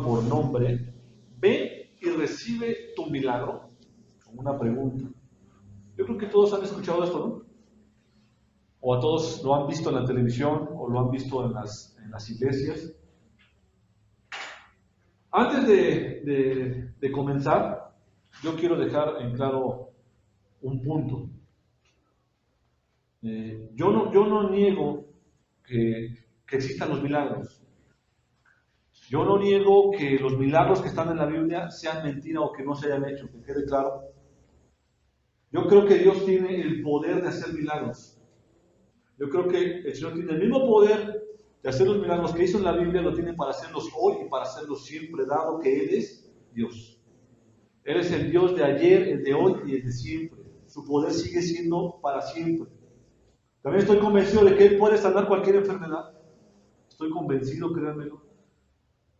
por nombre, ve y recibe tu milagro? Como una pregunta. Yo creo que todos han escuchado esto, ¿no? O a todos lo han visto en la televisión o lo han visto en las iglesias. Antes de comenzar, yo quiero dejar en claro un punto. Yo no niego que existan los milagros. Yo no niego que los milagros que están en la Biblia sean mentira o que no se hayan hecho, que quede claro. Yo creo que Dios tiene el poder de hacer milagros. Yo creo que el Señor tiene el mismo poder de hacer los milagros que hizo en la Biblia, lo tiene para hacerlos hoy y para hacerlos siempre, dado que Él es Dios. Él es el Dios de ayer, el de hoy y el de siempre. Su poder sigue siendo para siempre. También estoy convencido de que Él puede sanar cualquier enfermedad. Estoy convencido, créanmelo.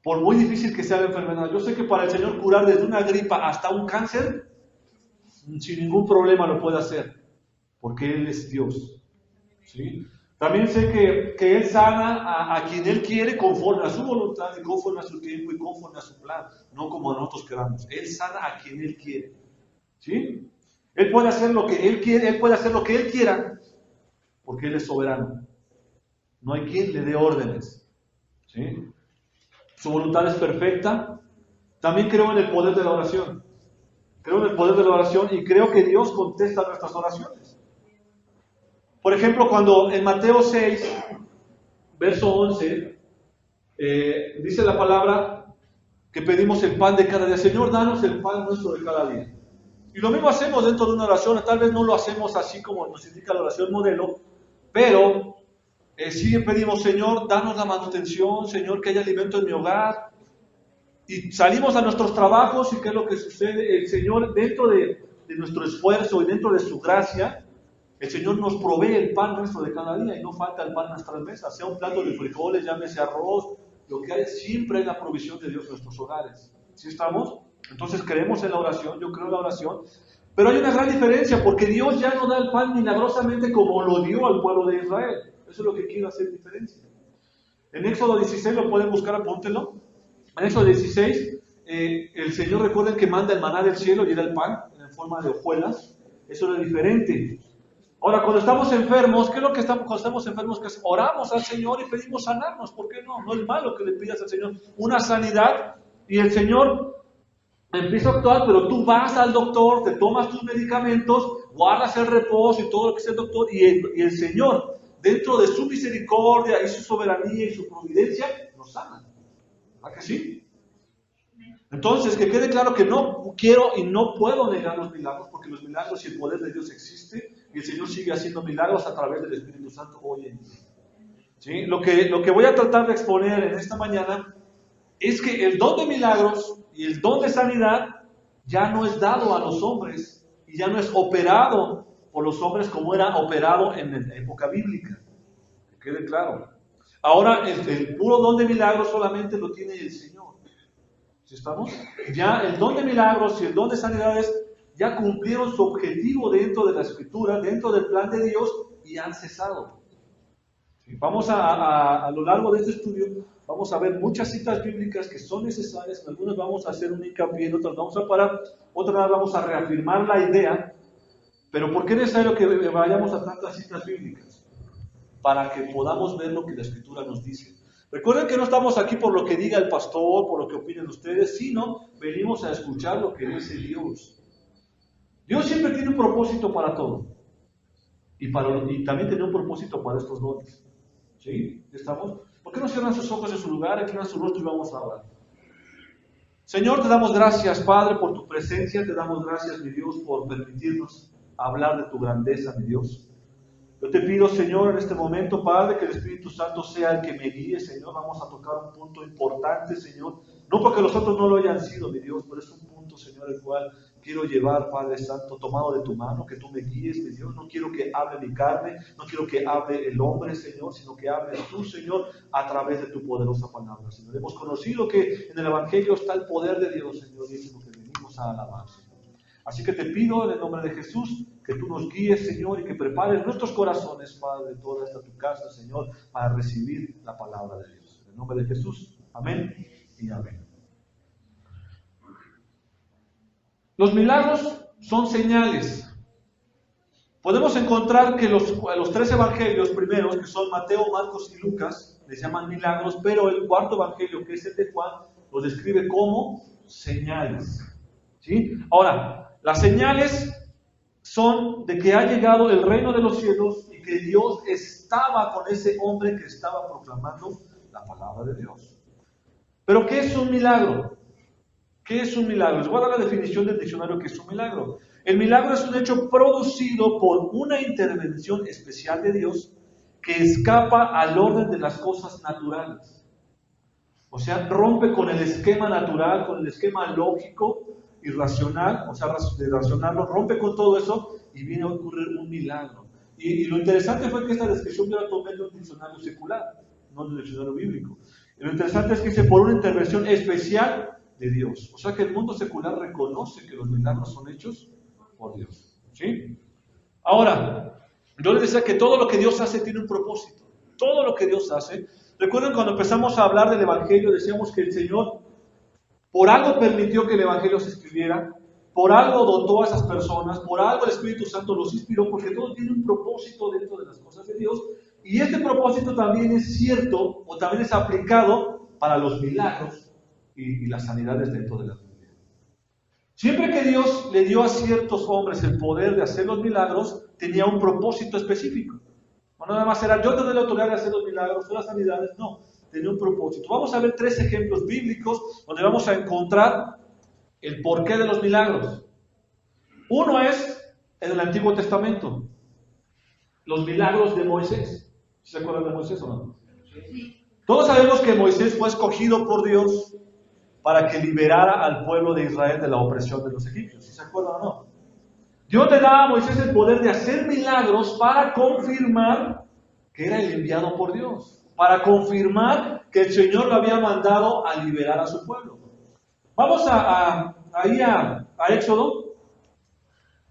Por muy difícil que sea la enfermedad. Yo sé que para el Señor curar desde una gripa hasta un cáncer, sin ningún problema lo puede hacer. Porque Él es Dios. ¿Sí? También sé que Él sana a quien Él quiere conforme a su voluntad y conforme a su tiempo y conforme a su plan. No como nosotros queramos. Él sana a quien Él quiere. ¿Sí? Él puede hacer lo que Él quiere, Él puede hacer lo que Él quiera, porque Él es soberano. No hay quien le dé órdenes. ¿Sí? Su voluntad es perfecta. También creo en el poder de la oración. Creo en el poder de la oración y creo que Dios contesta nuestras oraciones. Por ejemplo, cuando en Mateo 6, verso 11, dice la palabra que pedimos el pan de cada día. Señor, danos el pan nuestro de cada día. Y lo mismo hacemos dentro de una oración. Tal vez no lo hacemos así como nos indica la oración modelo, pero sí pedimos, Señor, danos la manutención, Señor, que haya alimento en mi hogar. Y salimos a nuestros trabajos y ¿qué es lo que sucede? El Señor, dentro de nuestro esfuerzo y dentro de su gracia, el Señor nos provee el pan nuestro de cada día y no falta el pan en nuestras mesas, sea un plato de frijoles, llámese arroz, lo que hay, siempre hay la provisión de Dios en nuestros hogares. ¿Sí estamos? Entonces creemos en la oración, yo creo en la oración, pero hay una gran diferencia porque Dios ya no da el pan milagrosamente como lo dio al pueblo de Israel. Eso es lo que quiero hacer diferencia. En Éxodo 16, lo pueden buscar, apúntenlo. En Éxodo 16, el Señor, recuerden que manda el maná del cielo y era el pan en forma de hojuelas. Eso era diferente. Ahora, cuando estamos enfermos, ¿qué es lo que estamos cuando estamos enfermos? Que oramos al Señor y pedimos sanarnos. ¿Por qué no? No es malo que le pidas al Señor una sanidad y el Señor empieza a actuar, pero tú vas al doctor, te tomas tus medicamentos, guardas el reposo y todo lo que es el doctor y el Señor, dentro de su misericordia y su soberanía y su providencia, nos sana. ¿Verdad que sí? Entonces, que quede claro que no quiero y no puedo negar los milagros, porque los milagros y el poder de Dios existe, y el Señor sigue haciendo milagros a través del Espíritu Santo hoy en día. ¿Sí? Lo que voy a tratar de exponer en esta mañana es que el don de milagros y el don de sanidad ya no es dado a los hombres, y ya no es operado por los hombres como era operado en la época bíblica. Que quede claro. Ahora, el puro don de milagros solamente lo tiene el Señor. ¿Sí estamos? Ya el don de milagros y el don de sanidades ya cumplieron su objetivo dentro de la Escritura, dentro del plan de Dios y han cesado. ¿Sí? Vamos a lo largo de este estudio, vamos a ver muchas citas bíblicas que son necesarias, en algunas vamos a hacer un hincapié, en otras vamos a parar, otras vamos a reafirmar la idea, pero ¿por qué es necesario que vayamos a tantas citas bíblicas? Para que podamos ver lo que la Escritura nos dice. Recuerden que no estamos aquí por lo que diga el pastor, por lo que opinen ustedes, sino venimos a escuchar lo que dice Dios. Dios siempre tiene un propósito para todo. Y también tiene un propósito para estos dones. ¿Sí? ¿Estamos? ¿Por qué no cierran sus ojos en su lugar, inclinan su rostro y vamos a orar? Señor, te damos gracias, Padre, por tu presencia. Te damos gracias, mi Dios, por permitirnos hablar de tu grandeza, mi Dios. Yo te pido, Señor, en este momento, Padre, que el Espíritu Santo sea el que me guíe, Señor. Vamos a tocar un punto importante, Señor. No porque los otros no lo hayan sido, mi Dios, pero es un punto, Señor, el cual quiero llevar, Padre Santo, tomado de tu mano, que tú me guíes, mi Dios. No quiero que hable mi carne, no quiero que hable el hombre, Señor, sino que hables tú, Señor, a través de tu poderosa palabra, Señor. Hemos conocido que en el Evangelio está el poder de Dios, Señor, y es lo que venimos a alabar, Señor. Así que te pido en el nombre de Jesús que tú nos guíes, Señor, y que prepares nuestros corazones, Padre, de toda esta tu casa, Señor, para recibir la palabra de Dios. En el nombre de Jesús, amén y amén. Los milagros son señales. Podemos encontrar que los tres evangelios primeros, que son Mateo, Marcos y Lucas, les llaman milagros, pero el cuarto evangelio, que es el de Juan, los describe como señales. ¿Sí? Ahora, las señales son de que ha llegado el reino de los cielos y que Dios estaba con ese hombre que estaba proclamando la palabra de Dios. Pero ¿qué es un milagro? ¿Qué es un milagro? Les voy a dar la definición del diccionario que es un milagro. El milagro es un hecho producido por una intervención especial de Dios que escapa al orden de las cosas naturales. O sea, rompe con el esquema natural, con el esquema lógico y racional, o sea, de racionarlo, rompe con todo eso y viene a ocurrir un milagro. Y lo interesante fue que esta descripción yo la tomé de un diccionario secular, no de un diccionario bíblico. Y lo interesante es que dice por una intervención especial de Dios. O sea que el mundo secular reconoce que los milagros son hechos por Dios. ¿Sí? Ahora, yo les decía que todo lo que Dios hace tiene un propósito. Todo lo que Dios hace. Recuerden cuando empezamos a hablar del Evangelio, decíamos que el Señor por algo permitió que el Evangelio se escribiera, por algo dotó a esas personas, por algo el Espíritu Santo los inspiró, porque todo tiene un propósito dentro de las cosas de Dios. Y este propósito también es cierto, o también es aplicado para los milagros y las sanidades dentro de la Biblia. Siempre que Dios le dio a ciertos hombres el poder de hacer los milagros, tenía un propósito específico. No nada más era yo te doy la autoridad de hacer los milagros o las sanidades, no, tenía un propósito. Vamos a ver 3 ejemplos bíblicos donde vamos a encontrar el porqué de los milagros. Uno es en el Antiguo Testamento, los milagros de Moisés. ¿Se acuerdan de Moisés o no? Sí. Todos sabemos que Moisés fue escogido por Dios para que liberara al pueblo de Israel de la opresión de los egipcios. ¿Sí se acuerdan o no? Dios le daba a Moisés el poder de hacer milagros para confirmar que era el enviado por Dios, para confirmar que el Señor lo había mandado a liberar a su pueblo. Vamos ahí a Éxodo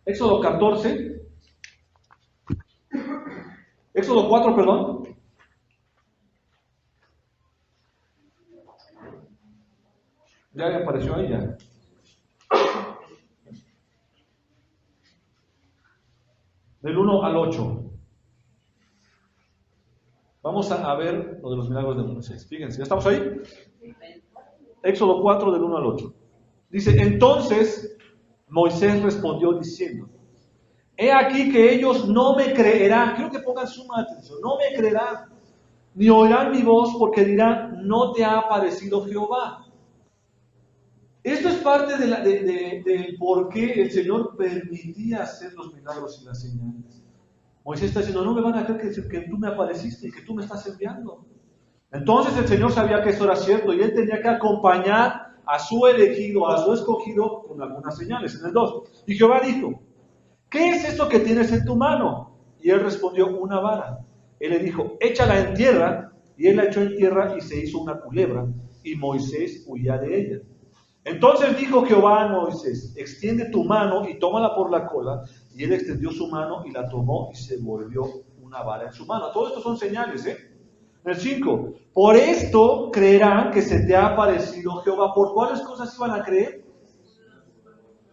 14, Éxodo 4, perdón. Ya apareció ahí ya. Del 1 al 8. Vamos a ver lo de los milagros de Moisés. Fíjense, ¿ya estamos ahí? Éxodo 4, del 1 al 8. Dice, entonces Moisés respondió diciendo, he aquí que ellos no me creerán. Quiero que pongan suma atención. No me creerán, ni oirán mi voz, porque dirán, no te ha aparecido Jehová. Esto es parte del por qué el Señor permitía hacer los milagros y las señales. Moisés está diciendo, no me van a creer que tú me apareciste y que tú me estás enviando. Entonces el Señor sabía que eso era cierto y él tenía que acompañar a su elegido, a su escogido, con algunas señales. En el 2. Y Jehová dijo, ¿qué es esto que tienes en tu mano? Y él respondió, una vara. Él le dijo, échala en tierra. Y él la echó en tierra y se hizo una culebra. Y Moisés huía de ella. Entonces dijo Jehová a Moisés, extiende tu mano y tómala por la cola. Y él extendió su mano y la tomó y se volvió una vara en su mano. Todo esto son señales, En el 5, por esto creerán que se te ha aparecido Jehová. ¿Por cuáles cosas iban a creer?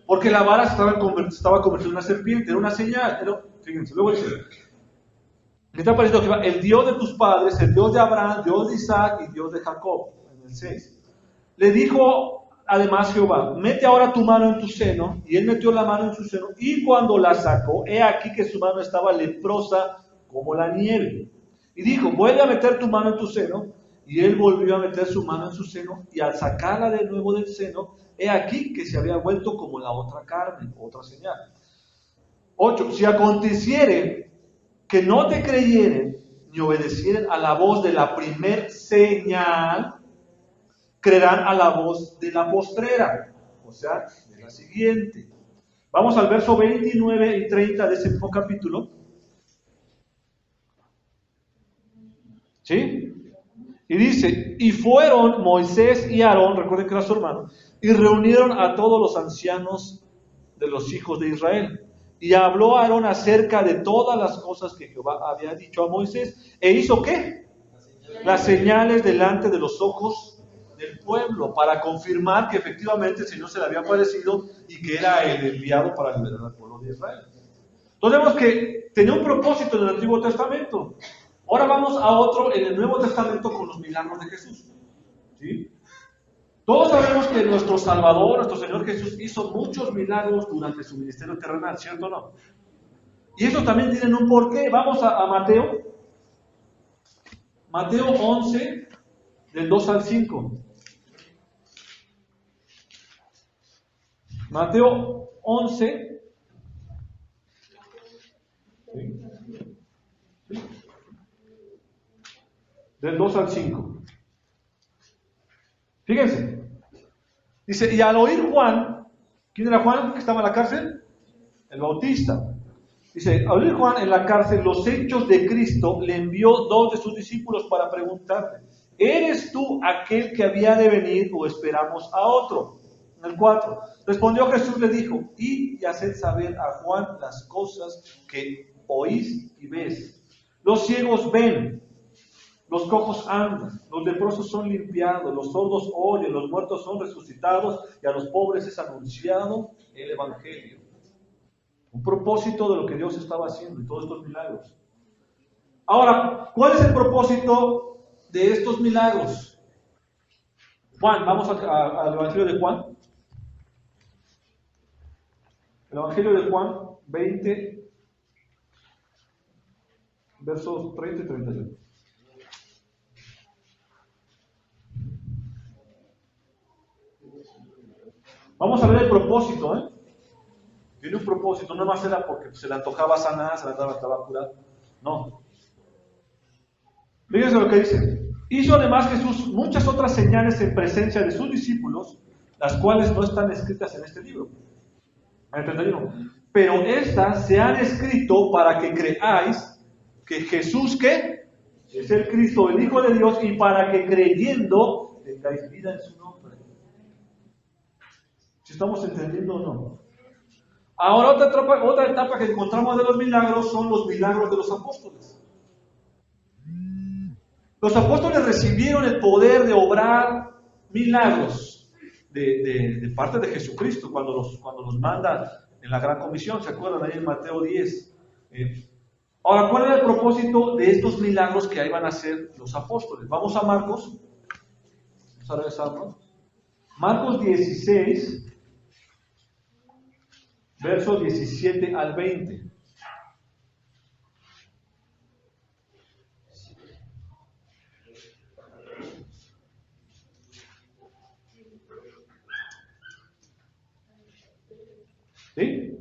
Porque la vara estaba convertida en una serpiente, era una señal. Fíjense, luego dice, ¿qué te ha aparecido Jehová? El Dios de tus padres, el Dios de Abraham, Dios de Isaac y Dios de Jacob. En el 6. Le dijo además Jehová, mete ahora tu mano en tu seno. Y él metió la mano en su seno, y cuando la sacó, he aquí que su mano estaba leprosa como la nieve. Y dijo, vuelve a meter tu mano en tu seno. Y él volvió a meter su mano en su seno, y al sacarla de nuevo del seno, he aquí que se había vuelto como la otra carne, otra señal. 8. Si aconteciere que no te creyeren, ni obedecieren a la voz de la primer señal, creerán a la voz de la postrera, o sea, de la siguiente. Vamos al verso 29 y 30 de ese mismo capítulo. ¿Sí? Y dice, y fueron Moisés y Aarón, recuerden que era su hermano, y reunieron a todos los ancianos de los hijos de Israel. Y habló Aarón acerca de todas las cosas que Jehová había dicho a Moisés. ¿E hizo qué? Las señales delante de los ojos del pueblo para confirmar que efectivamente el Señor se le había aparecido y que era el enviado para liberar al pueblo de Israel. Entonces vemos que tenía un propósito en el Antiguo Testamento. Ahora vamos a otro en el Nuevo Testamento con los milagros de Jesús. ¿Sí? Todos sabemos que nuestro Salvador, nuestro Señor Jesús, hizo muchos milagros durante su ministerio terrenal, ¿cierto o no? Y eso también tienen un porqué. Vamos a Mateo. Mateo 11, del 2 al 5. Mateo 11. ¿Sí? Del 2 al 5. Fíjense. Dice, y al oír Juan, ¿quién era Juan que estaba en la cárcel? El Bautista. Dice, al oír Juan en la cárcel los hechos de Cristo, le envió 2 de sus discípulos para preguntarle, ¿eres tú aquel que había de venir o esperamos a otro? En el 4. Respondió Jesús, le dijo, id y haced saber a Juan las cosas que oís y ves. Los ciegos ven, los cojos andan, los leprosos son limpiados, los sordos oyen, los muertos son resucitados y a los pobres es anunciado el Evangelio. Un propósito de lo que Dios estaba haciendo y todos estos milagros. Ahora, ¿cuál es el propósito de estos milagros? Juan, vamos al Evangelio de Juan. El Evangelio de Juan 20, versos 30 y 31. Vamos a ver el propósito, ¿eh? Tiene un propósito, no más era porque se le antojaba sanar, se le antojaba curar. No. Fíjense lo que dice. Hizo además Jesús muchas otras señales en presencia de sus discípulos, las cuales no están escritas en este libro. 31. Pero estas se han escrito para que creáis que Jesús, ¿qué? Es el Cristo, el Hijo de Dios, y para que creyendo tengáis vida en su nombre. ¿Si estamos entendiendo o no? Ahora otra etapa que encontramos de los milagros son los milagros de los apóstoles. Los apóstoles recibieron el poder de obrar milagros de parte de Jesucristo cuando los manda en la Gran Comisión. ¿Se acuerdan ahí en Mateo 10? Ahora, ¿cuál era el propósito de estos milagros que iban a hacer los apóstoles? Vamos a Marcos. Vamos a regresarnos. Marcos 16. Versos 17 al 20. ¿Sí?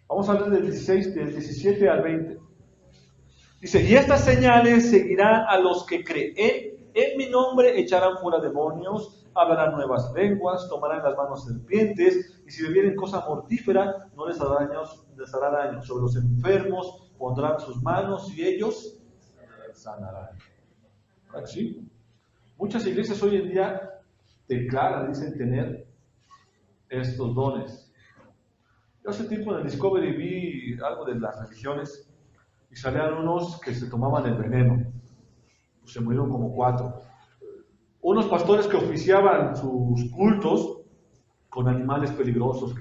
Vamos a hablar del 17 al 20. Dice, y estas señales seguirán a los que creen. En mi nombre echarán fuera demonios, hablarán nuevas lenguas, tomarán las manos serpientes, y si bebieren cosa mortífera, no les hará daño. Sobre los enfermos pondrán sus manos y ellos sanarán. ¿Sí? Muchas iglesias hoy en día declaran, dicen tener estos dones. Yo hace tiempo en el Discovery vi algo de las religiones y salían unos que se tomaban el veneno. Pues se murieron como 4. Unos pastores que oficiaban sus cultos con animales peligrosos,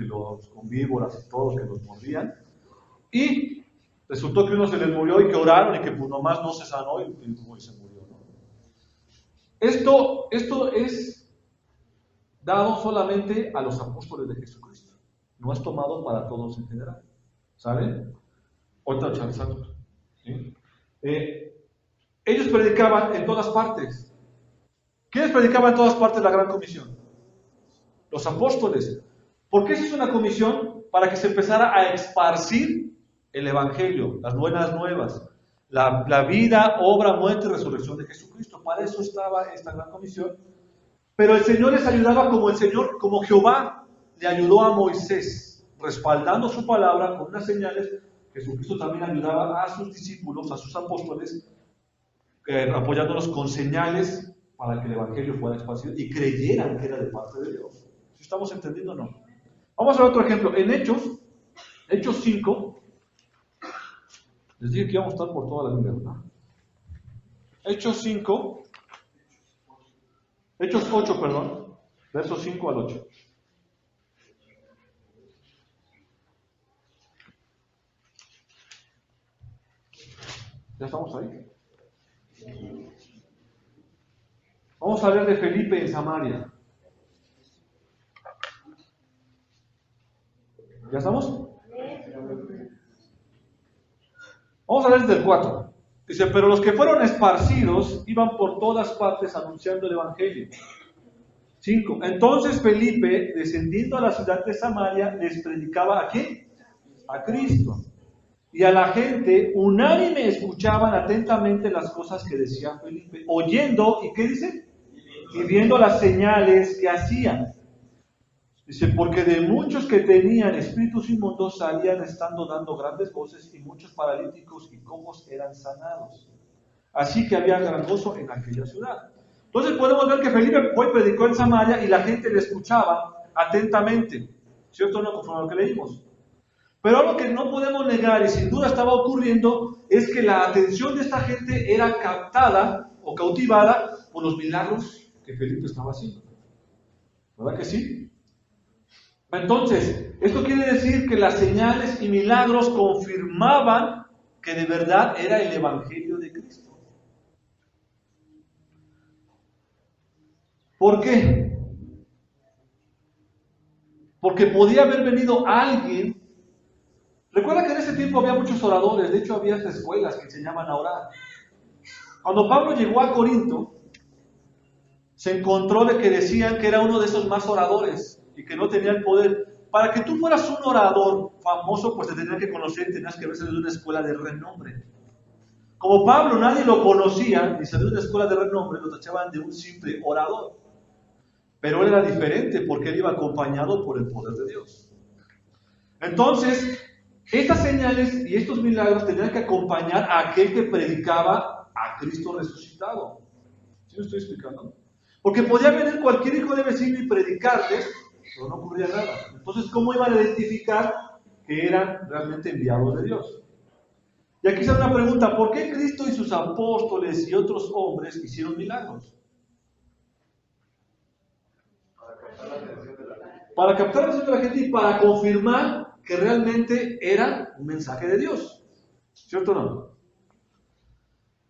con víboras y todos que los mordían. Y resultó que uno se les murió y que oraron y que pues nomás no se sanó y se murió, ¿no? Esto es dado solamente a los apóstoles de Jesucristo. No es tomado para todos en general. ¿Saben? Ahorita chanzamos. ¿Sí? Ellos predicaban en todas partes. ¿Quiénes predicaban en todas partes la Gran Comisión? Los apóstoles. ¿Por qué se hizo una comisión? Para que se empezara a esparcir el Evangelio, las buenas nuevas, la vida, obra, muerte y resurrección de Jesucristo. Para eso estaba esta gran comisión. Pero el Señor les ayudaba como Jehová le ayudó a Moisés, respaldando su palabra con unas señales. Jesucristo también ayudaba a sus discípulos, a sus apóstoles, apoyándolos con señales para que el Evangelio fuera esparcido y creyeran que era de parte de Dios. ¿Sí estamos entendiendo o no? Vamos a ver otro ejemplo. En Hechos 5, les dije que íbamos a estar por toda la Biblia, ¿verdad? Hechos 5, Hechos 8, perdón, versos 5 al 8. ¿Ya estamos ahí? Vamos a hablar de Felipe en Samaria. ¿Ya estamos? Vamos a ver desde el 4. Dice, pero los que fueron esparcidos iban por todas partes anunciando el Evangelio. 5. Entonces Felipe, descendiendo a la ciudad de Samaria, les predicaba ¿a quién? A Cristo. Y a la gente unánime escuchaban atentamente las cosas que decía Felipe, oyendo, ¿y qué dice? Y viendo las señales que hacían. Dice, porque de muchos que tenían espíritus inmundos salían estando dando grandes voces, y muchos paralíticos y cojos eran sanados. Así que había gran gozo en aquella ciudad. Entonces podemos ver que Felipe fue, predicó en Samaria y la gente le escuchaba atentamente. ¿Cierto o no? Conforme a lo que leímos. Pero algo que no podemos negar y sin duda estaba ocurriendo es que la atención de esta gente era captada o cautivada por los milagros que Felipe estaba haciendo. ¿Verdad que sí? Entonces, esto quiere decir que las señales y milagros confirmaban que de verdad era el Evangelio de Cristo. ¿Por qué? Porque podía haber venido alguien. Recuerda que en ese tiempo había muchos oradores, de hecho había escuelas que enseñaban a orar. Cuando Pablo llegó a Corinto, se encontró de que decían que era uno de esos más oradores y que no tenía el poder. Para que tú fueras un orador famoso, pues te tenían que conocer, tenías que verse de una escuela de renombre. Como Pablo nadie lo conocía, ni salió de una escuela de renombre, lo tachaban de un simple orador. Pero él era diferente porque él iba acompañado por el poder de Dios. Entonces, estas señales y estos milagros tenían que acompañar a aquel que predicaba a Cristo resucitado. ¿Sí me estoy explicando? Porque podía venir cualquier hijo de vecino y predicarles, pero no ocurría nada. Entonces, ¿cómo iban a identificar que eran realmente enviados de Dios? Y aquí sale una pregunta, ¿por qué Cristo y sus apóstoles y otros hombres hicieron milagros? Para captar la atención de la gente y para confirmar que realmente era un mensaje de Dios. ¿Cierto o no?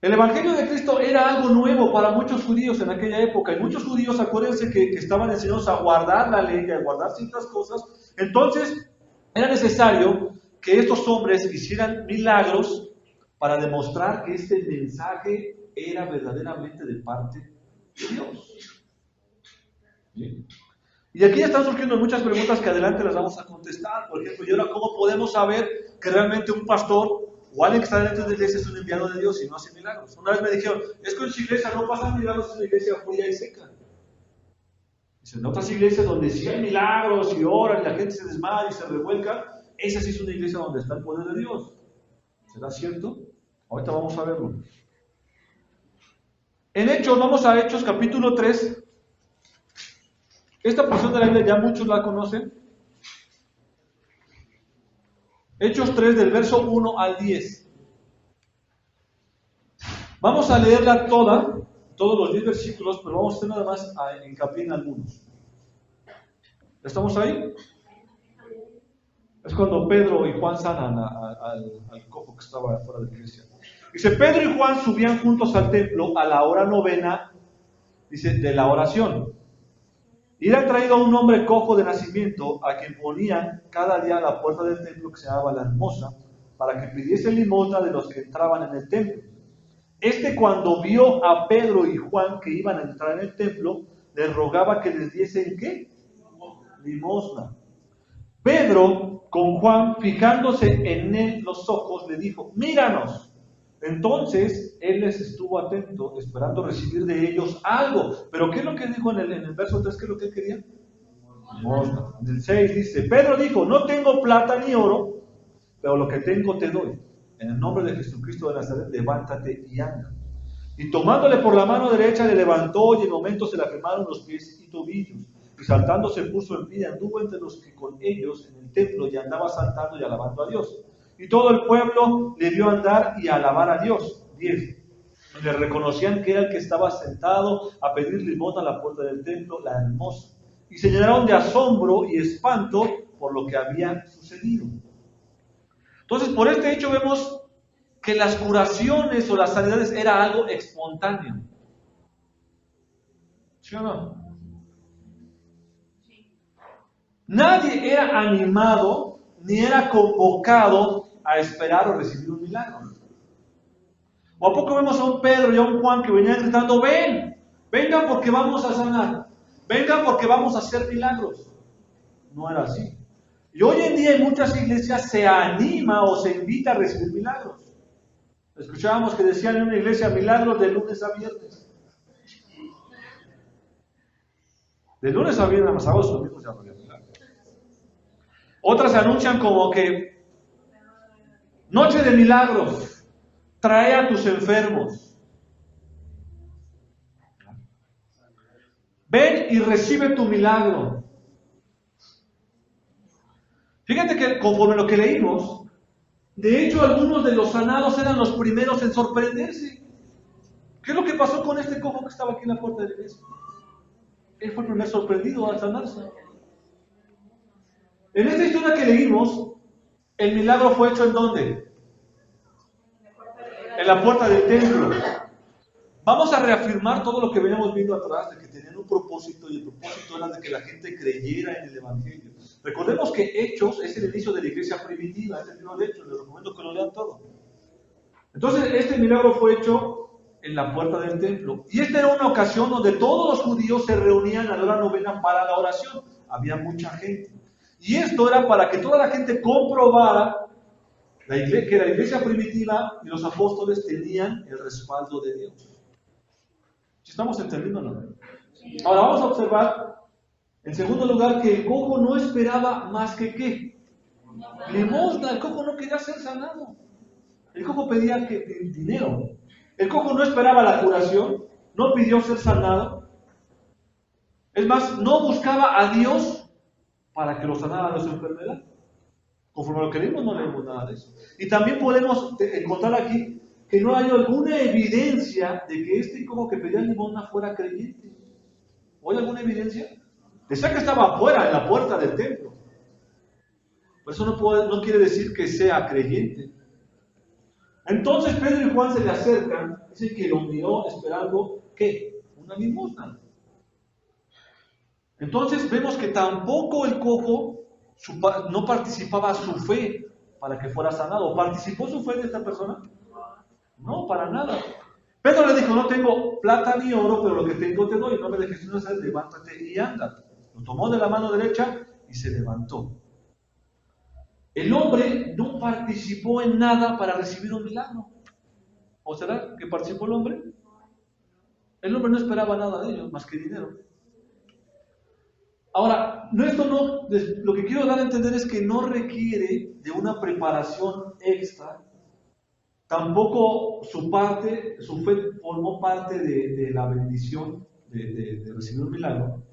El Evangelio de Cristo era algo nuevo para muchos judíos en aquella época. Y muchos judíos, acuérdense que estaban enseñados a guardar la ley, a guardar ciertas cosas. Entonces, era necesario que estos hombres hicieran milagros para demostrar que este mensaje era verdaderamente de parte de Dios. ¿Sí? Y aquí ya están surgiendo muchas preguntas que adelante las vamos a contestar. Por ejemplo, ¿y ahora cómo podemos saber que realmente un pastor o alguien que está dentro de la iglesia es un enviado de Dios y no hace milagros? Una vez me dijeron, es que en su iglesia no pasan milagros, es una iglesia fría y seca. Dicen, en otras iglesias donde sí hay milagros y oran y la gente se desmaya y se revuelca, esa sí es una iglesia donde está el poder de Dios. ¿Será cierto? Ahorita vamos a verlo. En Hechos, vamos a Hechos capítulo 3. Esta porción de la Biblia ya muchos la conocen. Hechos 3 del verso 1 al 10. Vamos a leerla toda, todos los 10 versículos, pero vamos a hacer nada más a hincapié en algunos. ¿Estamos ahí? Es cuando Pedro y Juan sanan al cojo que estaba fuera de la iglesia. Dice, Pedro y Juan subían juntos al templo a la hora novena, dice, de la oración. Y era traído un hombre cojo de nacimiento, a quien ponían cada día a la puerta del templo, que se llamaba La Hermosa, para que pidiese limosna de los que entraban en el templo. Este, cuando vio a Pedro y Juan que iban a entrar en el templo, les rogaba que les diesen ¿qué? Limosna. Pedro, con Juan, fijándose en él los ojos, le dijo, míranos. Entonces, él les estuvo atento, esperando recibir de ellos algo. Pero ¿qué es lo que dijo en el verso 3? ¿Qué es lo que él quería? Limosna. En el 6 dice, Pedro dijo, no tengo plata ni oro, pero lo que tengo te doy. En el nombre de Jesucristo de Nazaret, levántate y anda. Y tomándole por la mano derecha, le levantó y en momento se le afirmaron los pies y tobillos. Y saltando se puso en pie y anduvo entre los que con ellos en el templo y andaba saltando y alabando a Dios. Y todo el pueblo le vio andar y alabar a Dios. 10. Le reconocían que era el que estaba sentado a pedir limosna a la puerta del templo, la hermosa. Y se llenaron de asombro y espanto por lo que había sucedido. Entonces, por este hecho vemos que las curaciones o las sanidades era algo espontáneo. ¿Sí o no? Nadie era animado ni era convocado a esperar o recibir un milagro. ¿O a poco vemos a un Pedro y a un Juan que venían gritando, vengan porque vamos a sanar, vengan porque vamos a hacer milagros? No era así. Y hoy en día en muchas iglesias se anima o se invita a recibir milagros. Escuchábamos que decían en una iglesia milagros de lunes a viernes. De lunes a viernes, más sábados, domingos ya no había milagros. Otras se anuncian como que noche de milagros, trae a tus enfermos. Ven y recibe tu milagro. Fíjate que conforme lo que leímos, de hecho algunos de los sanados eran los primeros en sorprenderse. ¿Qué es lo que pasó con este cojo que estaba aquí en la puerta de la iglesia? Él fue el primer sorprendido al sanarse. En esta historia que leímos, el milagro fue hecho ¿en dónde? En la puerta del templo. Vamos a reafirmar todo lo que veníamos viendo atrás, de que tenían un propósito, y el propósito era de que la gente creyera en el Evangelio. Recordemos que Hechos es el inicio de la iglesia primitiva, es el libro de Hechos, les recomiendo que lo lean todo. Entonces, este milagro fue hecho en la puerta del templo. Y esta era una ocasión donde todos los judíos se reunían a la hora novena para la oración. Había mucha gente. Y esto era para que toda la gente comprobara que la iglesia primitiva y los apóstoles tenían el respaldo de Dios. ¿Sí estamos entendiendo o no? Ahora vamos a observar, en segundo lugar, que el cojo no esperaba más que ¿qué? Limosna. El cojo no quería ser sanado. El cojo pedía dinero. El cojo no esperaba la curación, no pidió ser sanado. Es más, no buscaba a Dios para que lo sanara de su enfermedad. Conforme a lo que leímos, no leemos nada de eso. Y también podemos encontrar aquí que no hay alguna evidencia de que este cojo que pedía limosna fuera creyente. ¿O hay alguna evidencia? Decía que estaba afuera, en la puerta del templo. Por eso no quiere decir que sea creyente. Entonces Pedro y Juan se le acercan, dicen que lo miró esperando, ¿qué? Una limosna. Entonces vemos que tampoco el cojo no participaba su fe para que fuera sanado. ¿Participó su fe de esta persona? No, para nada. Pedro le dijo, no tengo plata ni oro, pero lo que tengo te doy. En nombre de Jesús, levántate y anda. Lo tomó de la mano derecha y se levantó. El hombre no participó en nada para recibir un milagro. ¿O será que participó el hombre? El hombre no esperaba nada de ellos, más que dinero. Ahora, lo que quiero dar a entender es que no requiere de una preparación extra. Tampoco su fe formó parte de la bendición de recibir un milagro.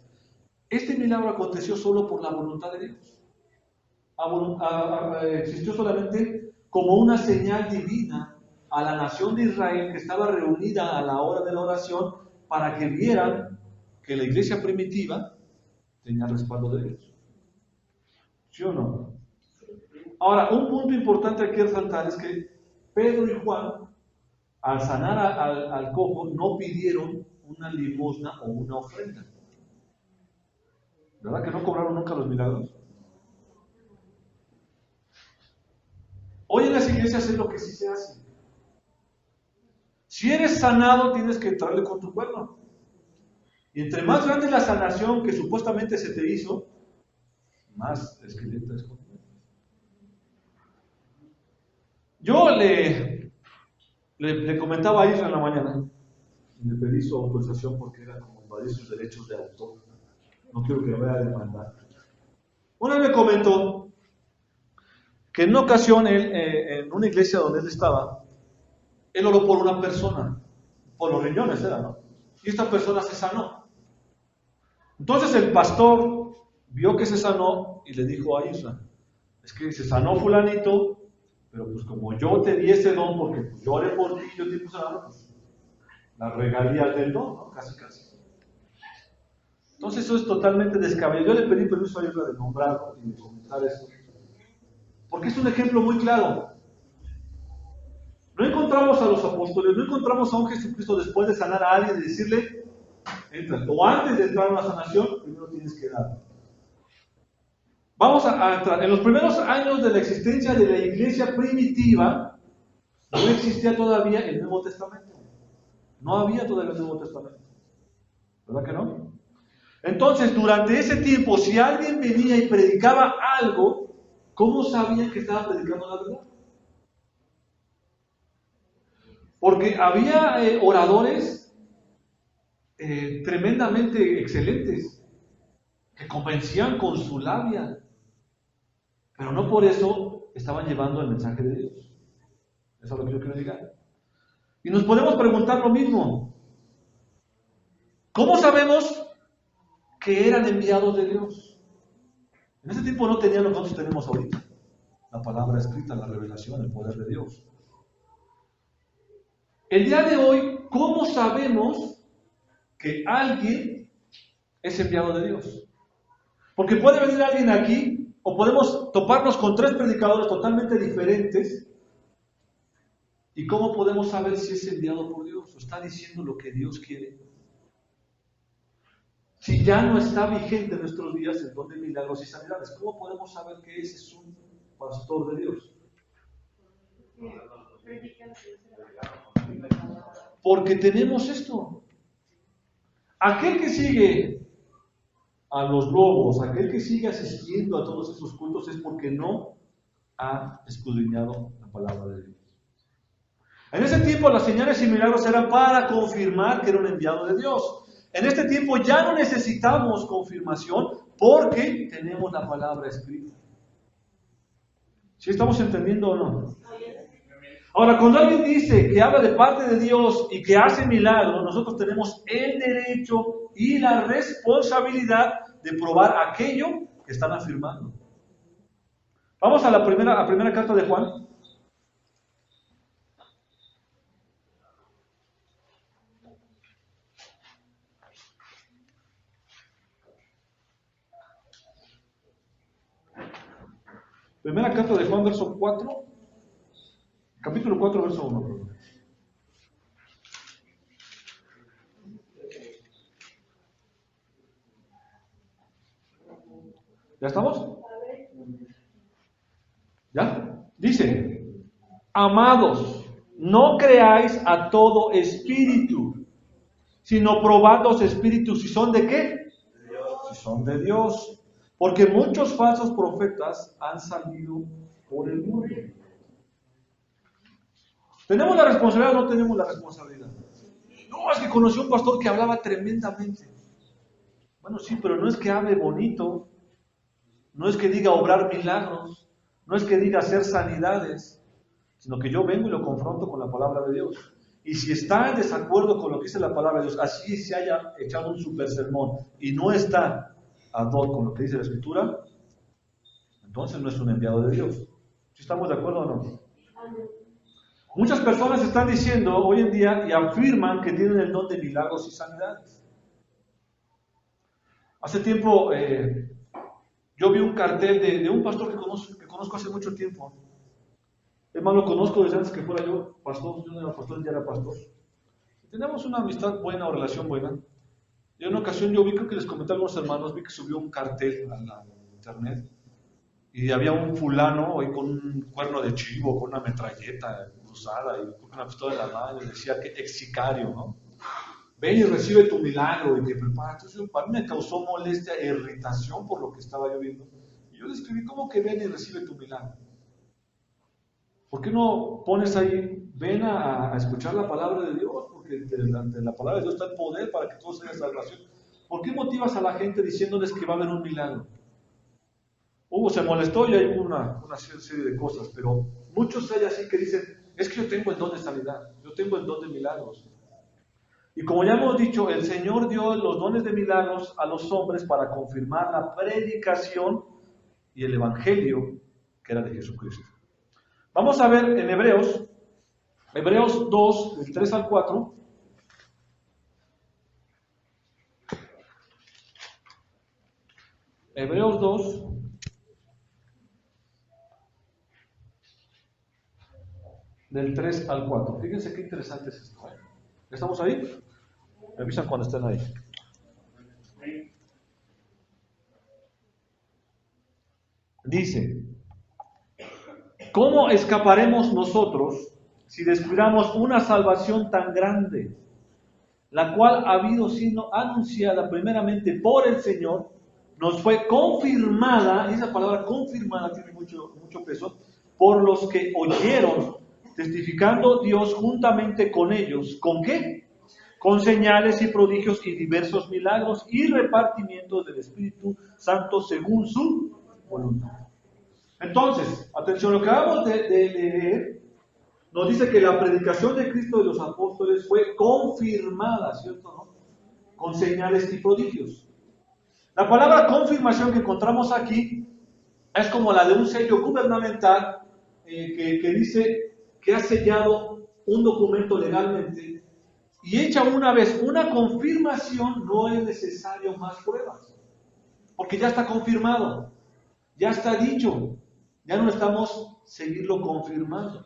Este milagro aconteció solo por la voluntad de Dios. Existió solamente como una señal divina a la nación de Israel que estaba reunida a la hora de la oración para que vieran que la iglesia primitiva tenía respaldo de Dios. ¿Sí o no? Ahora, un punto importante aquí a resaltar es que Pedro y Juan, al sanar al cojo, no pidieron una limosna o una ofrenda. ¿Verdad que no cobraron nunca los milagros? Hoy en las iglesias es lo que sí se hace. Si eres sanado, tienes que entrarle con tu cuerno. Y entre más grande la sanación que supuestamente se te hizo, más esqueleto es. Yo le comentaba a Isra en la mañana, y le pedí su autorización porque era como invadir sus derechos de autor. No quiero que me vaya a demandar. Una vez me comentó que en una ocasión en una iglesia donde él estaba, él oró por una persona, por los riñones era, ¿no? Y esta persona se sanó. Entonces el pastor vio que se sanó y le dijo a Isra, es que se sanó fulanito, pero pues como yo te di ese don, porque pues yo oré por ti, yo te puse sanado, pues las regalías del don, ¿no? Casi, casi. Entonces eso es totalmente descabellado. Yo le pedí permiso a Isra de nombrarlo y de comentar esto, porque es un ejemplo muy claro. No encontramos a los apóstoles, no encontramos a un Jesucristo después de sanar a alguien y decirle, entra, o antes de entrar a una sanación, primero tienes que dar. Vamos a entrar. En los primeros años de la existencia de la iglesia primitiva, no existía todavía el Nuevo Testamento. No había todavía el Nuevo Testamento. ¿Verdad que no? Entonces, durante ese tiempo, si alguien venía y predicaba algo, ¿cómo sabían que estaba predicando la verdad? Porque había oradores tremendamente excelentes, que convencían con su labia, pero no por eso estaban llevando el mensaje de Dios. Eso es lo que yo quiero llegar. Y nos podemos preguntar lo mismo. ¿Cómo sabemos que eran enviados de Dios? En ese tiempo no tenían lo que nosotros tenemos ahorita. La palabra escrita, la revelación, el poder de Dios. El día de hoy, ¿cómo sabemos que alguien es enviado de Dios? Porque puede venir alguien aquí, o podemos toparnos con 3 predicadores totalmente diferentes, ¿y cómo podemos saber si es enviado por Dios o está diciendo lo que Dios quiere? Si ya no está vigente en nuestros días el don de milagros y sanidades, ¿cómo podemos saber que ese es un pastor de Dios? Porque tenemos esto. Aquel que sigue a los lobos, aquel que sigue asistiendo a todos esos cultos es porque no ha escudriñado la palabra de Dios. En ese tiempo las señales y milagros eran para confirmar que era un enviado de Dios. En este tiempo ya no necesitamos confirmación porque tenemos la palabra escrita. ¿Sí estamos entendiendo o no? Ahora, cuando alguien dice que habla de parte de Dios y que hace milagros, nosotros tenemos el derecho y la responsabilidad de probar aquello que están afirmando. Vamos a la primera carta de Juan. Primera carta de Juan, verso 4. Capítulo 4, verso 1. Perdón. ¿Ya estamos? ¿Ya? Dice, amados, no creáis a todo espíritu, sino probad los espíritus. ¿Si son de qué? Si son de Dios. Porque muchos falsos profetas han salido por el mundo. ¿Tenemos la responsabilidad o no tenemos la responsabilidad? No, es que conocí a un pastor que hablaba tremendamente. Bueno, sí, pero no es que hable bonito, no es que diga obrar milagros, no es que diga hacer sanidades, sino que yo vengo y lo confronto con la palabra de Dios. Y si está en desacuerdo con lo que dice la palabra de Dios, así se haya echado un super sermón y no está ad hoc con lo que dice la Escritura, entonces no es un enviado de Dios. ¿Sí estamos de acuerdo o no? Muchas personas están diciendo hoy en día y afirman que tienen el don de milagros y sanidades. Hace tiempo yo vi un cartel de un pastor que conozco hace mucho tiempo. Es más, lo conozco desde antes que fuera yo pastor. Yo no era pastor, ya era pastor. Tenemos una amistad buena o relación buena. Y en una ocasión yo vi, creo que les comenté a algunos hermanos, vi que subió un cartel a la internet y había un fulano ahí con un cuerno de chivo, con una metralleta cruzada y con una pistola en la mano y decía que ex sicario, ¿no? Ven y recibe tu milagro y que prepara. Entonces para mí me causó molestia e irritación por lo que estaba yo viendo. Y yo le escribí, ¿cómo que ven y recibe tu milagro? ¿Por qué no pones ahí, ven a escuchar la palabra de Dios? Porque de la palabra de Dios está el poder para que todos tengan salvación. ¿Por qué motivas a la gente diciéndoles que va a haber un milagro? Se molestó y hay una serie de cosas, pero muchos hay así que dicen, es que yo tengo el don de sanidad, yo tengo el don de milagros. Y como ya hemos dicho, el Señor dio los dones de milagros a los hombres para confirmar la predicación y el evangelio que era de Jesucristo. Vamos a ver en Hebreos 2, del 3 al 4. Hebreos 2, del 3 al 4. Fíjense qué interesante es esto. ¿Estamos ahí? Me avisan cuando estén ahí. Dice, ¿cómo escaparemos nosotros si descuidamos una salvación tan grande, la cual ha habido siendo anunciada primeramente por el Señor, nos fue confirmada, esa palabra confirmada tiene mucho peso, por los que oyeron, testificando Dios juntamente con ellos? ¿Con qué? Con señales y prodigios y diversos milagros y repartimientos del Espíritu Santo según su voluntad. Entonces, atención, lo que acabamos de leer nos dice que la predicación de Cristo de los apóstoles fue confirmada, ¿cierto? ¿No? Con señales y prodigios. La palabra confirmación que encontramos aquí es como la de un sello gubernamental que dice que ha sellado un documento legalmente, y hecha una vez una confirmación no es necesario más pruebas, porque ya está confirmado, ya está dicho, ya no necesitamos seguirlo confirmando.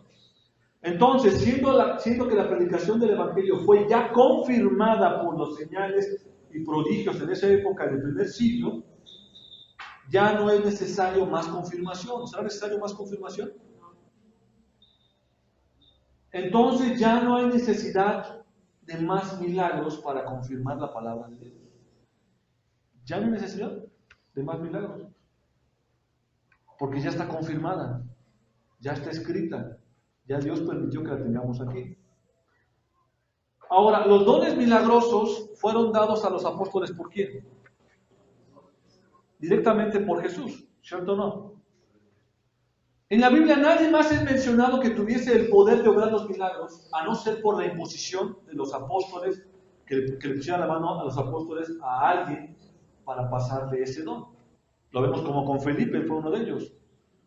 Entonces, siendo que la predicación del Evangelio fue ya confirmada por los señales y prodigios en esa época del primer siglo, ya no es necesario más confirmación. ¿Será necesario más confirmación? Entonces ya no hay necesidad de más milagros para confirmar la palabra de Dios. Ya no hay necesidad de más milagros, porque ya está confirmada, ya está escrita, ya Dios permitió que la tengamos aquí. Ahora, los dones milagrosos fueron dados a los apóstoles ¿por quién? Directamente por Jesús, ¿cierto o no? En la Biblia nadie más es mencionado que tuviese el poder de obrar los milagros, a no ser por la imposición de los apóstoles, que le pusieran la mano a los apóstoles a alguien para pasarle ese don. Lo vemos como con Felipe, él fue uno de ellos,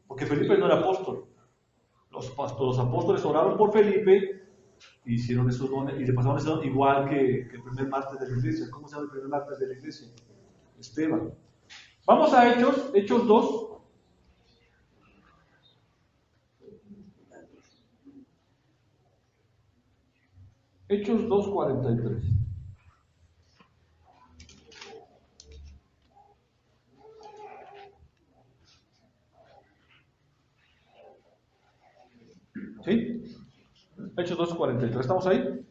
porque Felipe no era apóstol. Los apóstoles oraron por Felipe, hicieron esos dones y le pasaron ese don, igual que el primer martes de la iglesia. ¿Cómo se llama el primer martes de la iglesia? Esteban. Vamos a Hechos 2. Hechos 2:43. ¿Sí? Hechos 2:43. ¿Estamos ahí?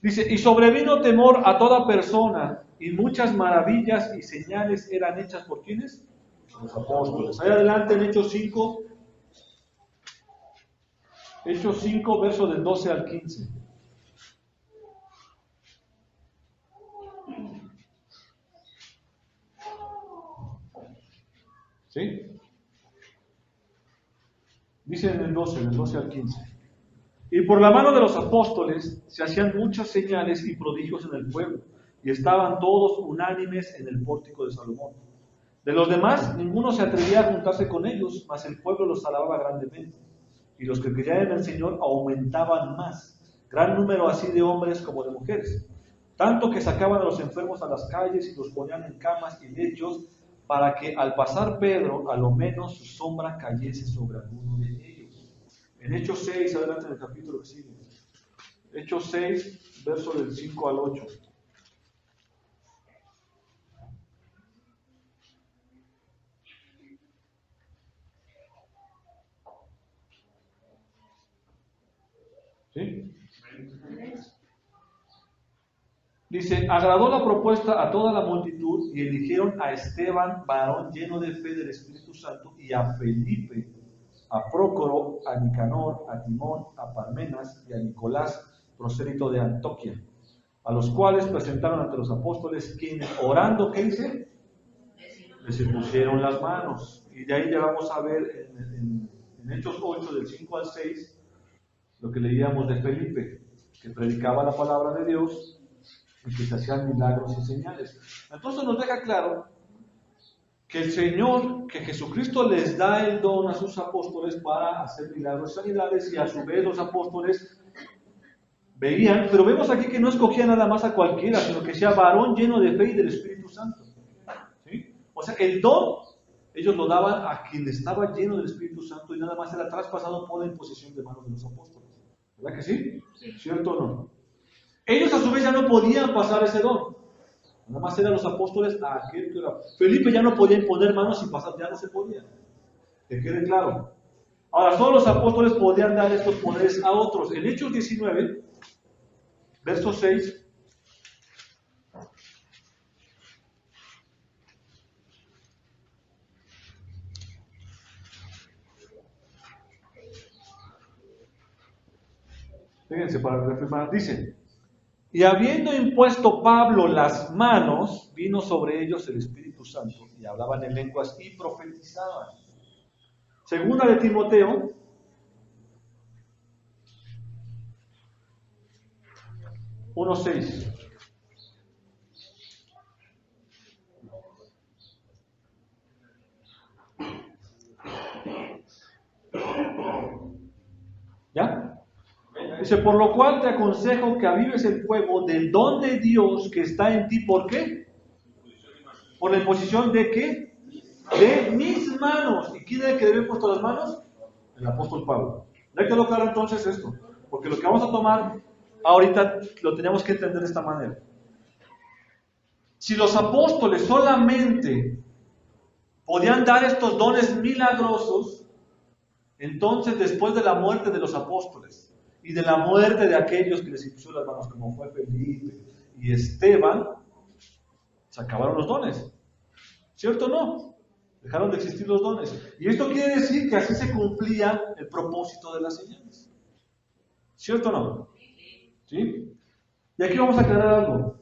Dice, y sobrevino temor a toda persona, y muchas maravillas y señales eran hechas ¿por quiénes? Los apóstoles. Ahí adelante en Hechos 5. Hechos 5, verso del 12 al 15. ¿Sí? Dice en el 12, del 12 al 15. Y por la mano de los apóstoles se hacían muchas señales y prodigios en el pueblo, y estaban todos unánimes en el pórtico de Salomón. De los demás, ninguno se atrevía a juntarse con ellos, mas el pueblo los alababa grandemente. Y los que creían en el Señor aumentaban más, gran número así de hombres como de mujeres, tanto que sacaban a los enfermos a las calles y los ponían en camas y lechos, para que al pasar Pedro, a lo menos su sombra cayese sobre alguno de ellos. En Hechos 6, adelante en el capítulo que sigue. Hechos 6, verso del 5 al 8. ¿Sí? Dice, agradó la propuesta a toda la multitud y eligieron a Esteban, varón lleno de fe del Espíritu Santo, y a Felipe, a Prócoro, a Nicanor, a Timón, a Parmenas y a Nicolás, prosélito de Antioquía, a los cuales presentaron ante los apóstoles, quienes orando, ¿qué dice? Les impusieron las manos. Y de ahí ya vamos a ver en Hechos 8, del 5 al 6, lo que leíamos de Felipe, que predicaba la palabra de Dios y que se hacían milagros y señales. Entonces nos deja claro que el Señor, que Jesucristo les da el don a sus apóstoles para hacer milagros y sanidades, y a su vez los apóstoles veían, pero vemos aquí que no escogía nada más a cualquiera, sino que sea varón lleno de fe y del Espíritu Santo. ¿Sí? el don, ellos lo daban a quien estaba lleno del Espíritu Santo y nada más era traspasado por la imposición de manos de los apóstoles. ¿Verdad que sí? ¿Cierto o no? Ellos a su vez ya no podían pasar ese don. Nada más eran los apóstoles a aquel que era. Felipe ya no podía imponer manos y pasar, ya no se podía. Que quede claro. Ahora, solo los apóstoles podían dar estos poderes a otros. En Hechos 19, verso 6. Fíjense, para reafirmar, dice: y habiendo impuesto Pablo las manos, vino sobre ellos el Espíritu Santo, y hablaban en lenguas y profetizaban. Segunda de Timoteo, 1:6. ¿Ya? Dice: por lo cual te aconsejo que avives el fuego del don de Dios que está en ti. ¿Por qué? Por la imposición de ¿qué? De mis manos. ¿Y quién es el que debe haber puesto las manos? El apóstol Pablo. ¿Ya quedó claro entonces esto? Porque lo que vamos a tomar ahorita lo tenemos que entender de esta manera. Si los apóstoles solamente podían dar estos dones milagrosos, entonces después de la muerte de los apóstoles y de la muerte de aquellos que les impuso las manos, como fue Felipe y Esteban, se acabaron los dones. ¿Cierto o no? Dejaron de existir los dones. Y esto quiere decir que así se cumplía el propósito de las señales. ¿Cierto o no? ¿Sí? Y aquí vamos a aclarar algo.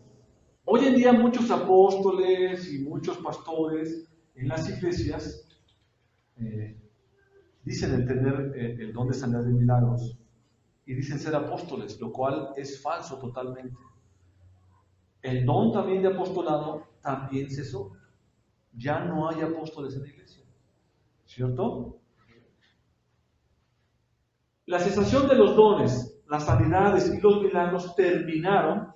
Hoy en día muchos apóstoles y muchos pastores en las iglesias dicen tener el don de sanar de milagros y dicen ser apóstoles, lo cual es falso totalmente. El don también de apostolado también cesó. Ya no hay apóstoles en la iglesia. ¿Cierto? La cesación de los dones, las sanidades y los milagros terminaron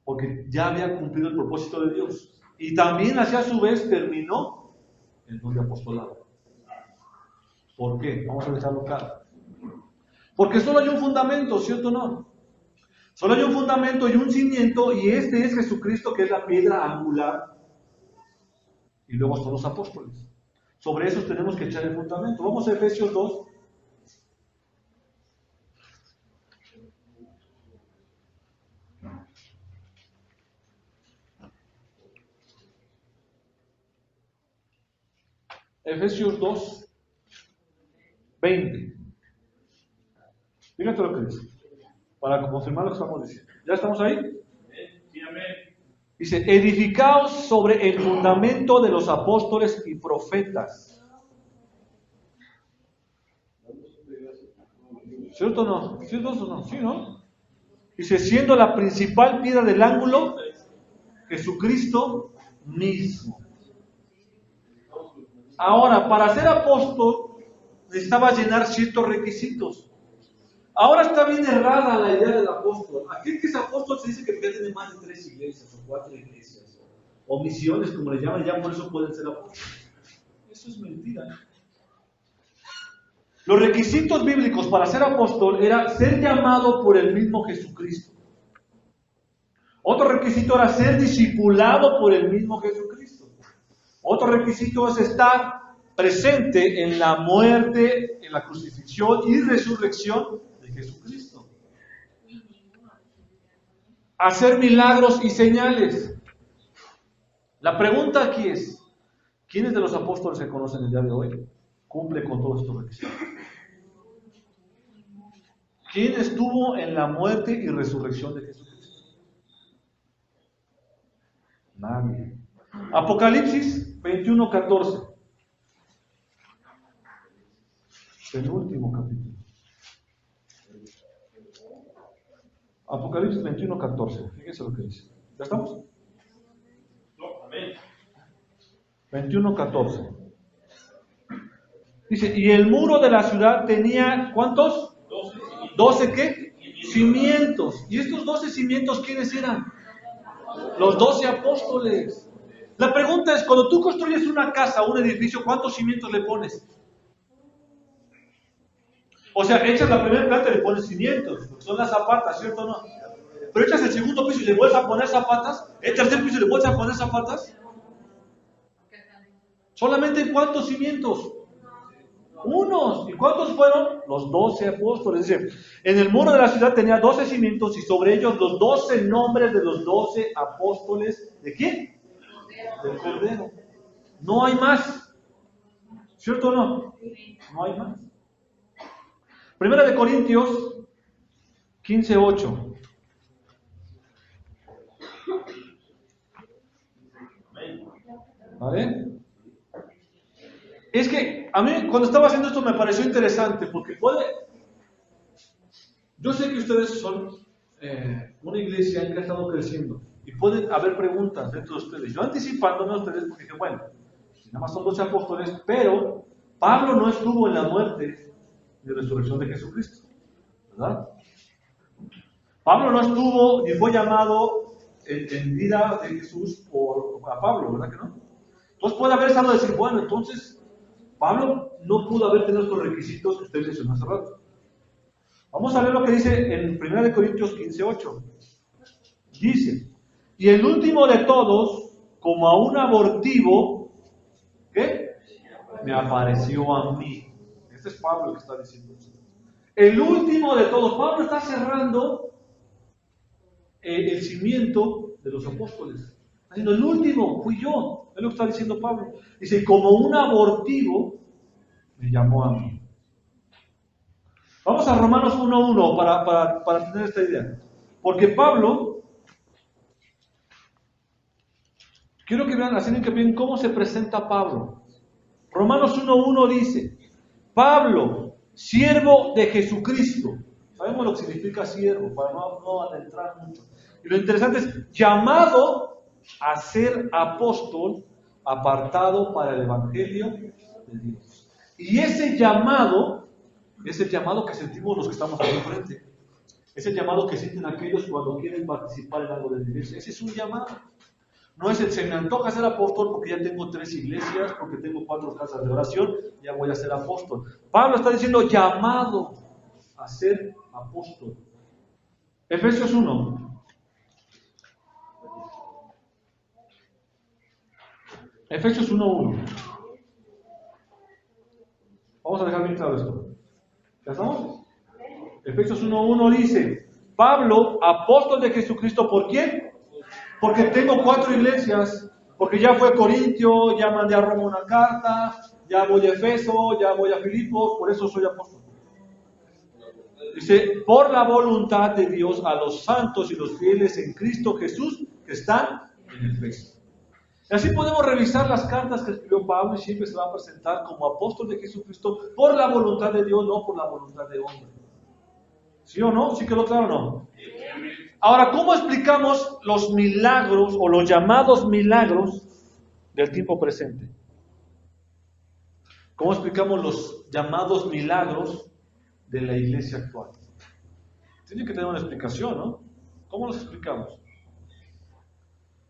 porque ya había cumplido el propósito de Dios. Y también así a su vez terminó el don de apostolado. ¿Por qué? Vamos a dejarlo claro. Porque solo hay un fundamento, ¿cierto o no? Solo hay un fundamento y un cimiento, y este es Jesucristo, que es la piedra angular. Y luego son los apóstoles. Sobre esos tenemos que echar el fundamento. Vamos a Efesios 2. Efesios 2, 20. Fíjate lo que dice, para confirmar lo que estamos diciendo. ¿Ya estamos ahí? Sí, amén. Dice: edificaos sobre el fundamento de los apóstoles y profetas. ¿Cierto o no? ¿Cierto o no? Sí, ¿no? Dice: siendo la principal piedra del ángulo, Jesucristo mismo. Ahora, para ser apóstol, necesitaba llenar ciertos requisitos. Ahora está bien errada la idea del apóstol. Aquel que es apóstol se dice que ya tiene más de 3 iglesias o 4 iglesias o misiones, como le llaman, ya por eso pueden ser apóstoles. Eso es mentira. Los requisitos bíblicos para ser apóstol era ser llamado por el mismo Jesucristo. Otro requisito era ser discipulado por el mismo Jesucristo. Otro requisito es estar presente en la muerte, en la crucifixión y resurrección de Jesucristo. Hacer milagros y señales. La pregunta aquí es: ¿quiénes de los apóstoles se conocen el día de hoy cumple con todos estos requisitos? ¿Quién estuvo en la muerte y resurrección de Jesucristo? Nadie. Apocalipsis 21:14. Penúltimo capítulo. Apocalipsis 21:14. Fíjense lo que dice. ¿Ya estamos? No, amén. 21:14. Dice: y el muro de la ciudad tenía, ¿cuántos? 12 ¿qué? Cimientos. ¿Y estos 12 cimientos quiénes eran? Los 12 apóstoles. La pregunta es, cuando tú construyes una casa o un edificio, ¿cuántos cimientos le pones? O sea, echas la primera planta y le pones cimientos, porque son las zapatas, ¿cierto o no? Pero echas el segundo piso y le vuelves a poner zapatas, el tercer piso y le vuelves a poner zapatas. ¿Solamente cuántos cimientos? Unos. ¿Y cuántos fueron? Los 12 apóstoles. Dice, en el muro de la ciudad tenía 12 cimientos y sobre ellos los 12 nombres de los 12 apóstoles. ¿De quién? Del Cordero. No hay más. ¿Cierto o no? No hay más. Primera de Corintios 15:8. ¿Vale? Es que a mí cuando estaba haciendo esto me pareció interesante porque yo sé que ustedes son una iglesia que ha estado creciendo y pueden haber preguntas dentro de ustedes. Yo anticipándome a ustedes porque dije, bueno, nada más son 12 apóstoles, pero Pablo no estuvo en la muerte y resurrección de Jesucristo, ¿verdad? Pablo no estuvo ni fue llamado en vida de Jesús a Pablo, ¿verdad que no? Entonces puede haber estado decir, bueno, entonces Pablo no pudo haber tenido estos requisitos que usted mencionó hace rato. Vamos a ver lo que dice en 1 Corintios 15:8. Dice, y el último de todos, como a un abortivo, ¿qué? Me apareció a mí. Este es Pablo el que está diciendo esto. El último de todos. Pablo está cerrando el cimiento de los apóstoles. Está diciendo, el último fui yo. Es lo que está diciendo Pablo. Dice, como un abortivo, me llamó a mí. Vamos a Romanos 1:1 para tener esta idea. Porque Pablo, quiero que vean, así que vean cómo se presenta Pablo. Romanos 1:1 dice, Pablo, siervo de Jesucristo. Sabemos lo que significa siervo, para no adentrar mucho. Y lo interesante es, llamado a ser apóstol, apartado para el Evangelio de Dios. Y ese llamado es el llamado que sentimos los que estamos aquí enfrente. Es el llamado que sienten aquellos cuando quieren participar en algo de la iglesia. Ese es un llamado. No es el se me antoja ser apóstol porque ya tengo 3 iglesias, porque tengo 4 casas de oración, ya voy a ser apóstol. Pablo está diciendo llamado a ser apóstol. Efesios 1. Efesios 1:1. Vamos a dejar bien claro esto. ¿Ya estamos? Efesios 1:1 dice, Pablo, apóstol de Jesucristo, ¿por quién? Porque tengo 4 iglesias, porque ya fue a Corintio, ya mandé a Roma una carta, ya voy a Efeso, ya voy a Filipos, por eso soy apóstol. Dice, por la voluntad de Dios a los santos y los fieles en Cristo Jesús que están en Efeso. Y así podemos revisar las cartas que escribió Pablo y siempre se va a presentar como apóstol de Jesucristo por la voluntad de Dios, no por la voluntad de hombre. ¿Sí o no? ¿Sí quedó claro o no? Ahora, ¿cómo explicamos los milagros o los llamados milagros del tiempo presente? ¿Cómo explicamos los llamados milagros de la iglesia actual? Tiene que tener una explicación, ¿no? ¿Cómo los explicamos?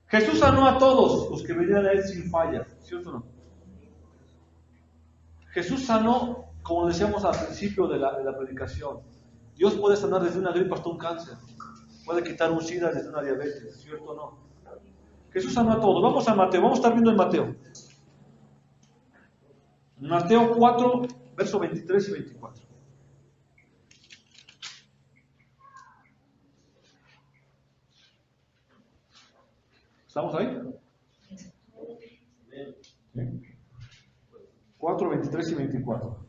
Jesús sanó a todos los que venían a Él sin falla, ¿cierto o no? Jesús sanó, como decíamos al principio de la predicación. Dios puede sanar desde una gripe hasta un cáncer. Puede quitar un SIDA desde una diabetes, ¿cierto o no? Jesús sanó a todos. Vamos a Mateo, vamos a estar viendo en Mateo. Mateo 4, versos 23 y 24. ¿Estamos ahí? ¿Sí? 4, 23 y 24.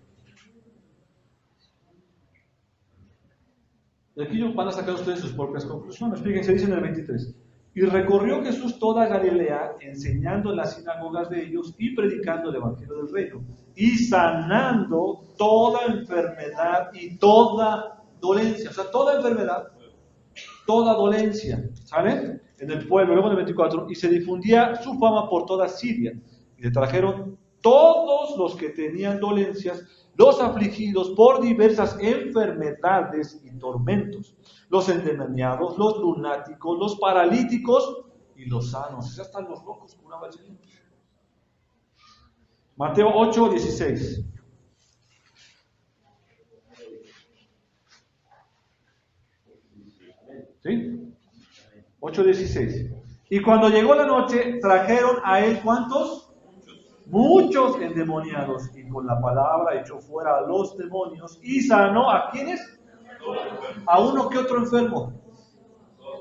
De aquí van a sacar ustedes sus propias conclusiones. Fíjense, dice en el 23. Y recorrió Jesús toda Galilea, enseñando en las sinagogas de ellos y predicando el evangelio del reino, y sanando toda enfermedad y toda dolencia. O sea, toda enfermedad, toda dolencia, ¿saben? En el pueblo, luego en el 24, y se difundía su fama por toda Siria, y le trajeron todos los que tenían dolencias, los afligidos por diversas enfermedades y tormentos, los endemoniados, los lunáticos, los paralíticos, y los sanos. Ya están los locos, curaba el Señor. Mateo 8, 16. ¿Sí? 8:16. Y cuando llegó la noche, trajeron a él, ¿cuántos? Muchos endemoniados. Y con la palabra echó fuera a los demonios y sanó ¿a quiénes? A uno que otro enfermo.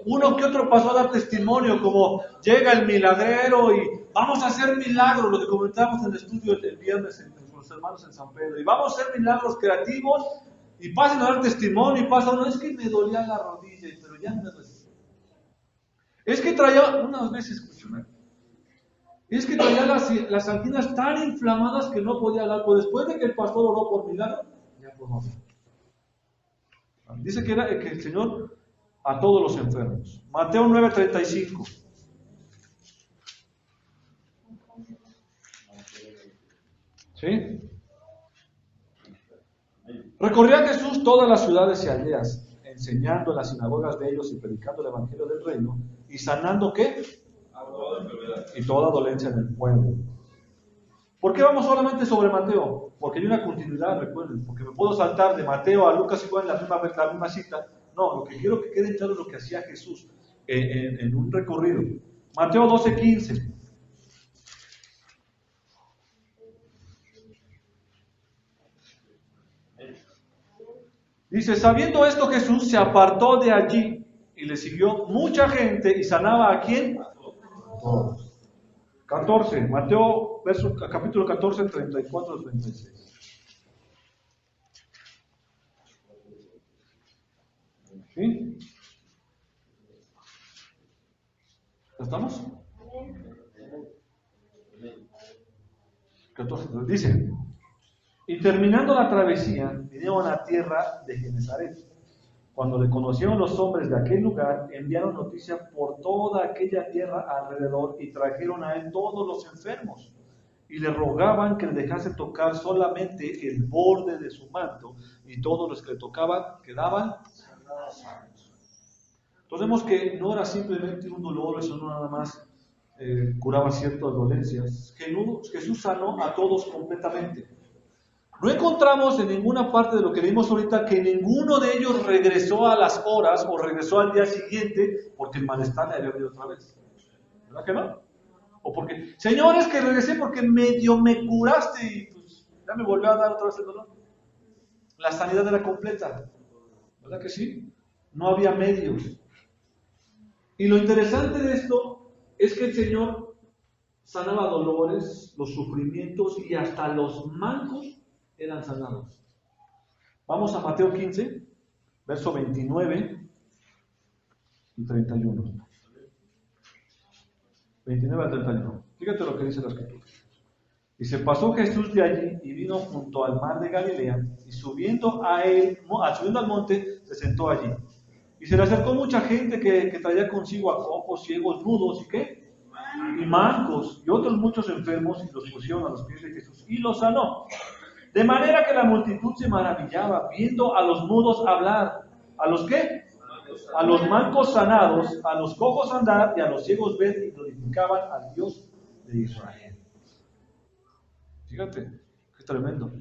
Uno que otro pasó a dar testimonio, como llega el milagrero y vamos a hacer milagros, lo que comentamos en el estudio el viernes con los hermanos en San Pedro, y vamos a hacer milagros creativos y pasan a dar testimonio y pasa uno, es que me dolía la rodilla, pero ya me resistí. Es que traía, unas veces escuché, es que traía las anginas tan inflamadas que no podía hablar, pero después de que el pastor oró por milagro, ya pudo hablar. Dice que el Señor a todos los enfermos. Mateo 9:35. ¿Sí? Recorría Jesús todas las ciudades y aldeas, enseñando en las sinagogas de ellos y predicando el evangelio del reino y sanando ¿qué? Y toda dolencia en el pueblo. ¿Por qué vamos solamente sobre Mateo? Porque hay una continuidad, recuerden, porque me puedo saltar de Mateo a Lucas y Juan en la misma cita. No, lo que quiero que quede claro es lo que hacía Jesús en un recorrido. Mateo 12:15. Dice, sabiendo esto Jesús se apartó de allí y le siguió mucha gente y sanaba ¿a quién? A todos. 14, Mateo capítulo 14, 34 al 36. ¿Sí? ¿Ya estamos? 14, dice, y terminando la travesía, vinieron a tierra de Genesaret. Cuando le conocieron los hombres de aquel lugar, enviaron noticia por toda aquella tierra alrededor y trajeron a él todos los enfermos y le rogaban que le dejase tocar solamente el borde de su manto y todos los que le tocaban quedaban sanados. Entonces vemos que no era simplemente un dolor, eso no nada más curaba ciertas dolencias. Jesús sanó a todos completamente. No encontramos en ninguna parte de lo que vimos ahorita que ninguno de ellos regresó a las horas o regresó al día siguiente porque el malestar le había venido otra vez. ¿Verdad que no? O porque, señores, que regresé porque medio me curaste y pues ya me volvió a dar otra vez el dolor. La sanidad era completa. ¿Verdad que sí? No había medios. Y lo interesante de esto es que el Señor sanaba dolores, los sufrimientos y hasta los mancos eran sanados. Vamos a Mateo 15, verso 29 y 31. 29 al 31. Fíjate lo que dice la Escritura. Y se pasó Jesús de allí y vino junto al mar de Galilea y subiendo al monte se sentó allí. Y se le acercó mucha gente que traía consigo a cojos, ciegos, mudos y ¿qué? Y mancos y otros muchos enfermos y los pusieron a los pies de Jesús y los sanó. De manera que la multitud se maravillaba viendo a los mudos hablar. ¿A los qué? A los mancos sanados, a los cojos andar y a los ciegos ver y glorificaban al Dios de Israel. Fíjate, qué tremendo.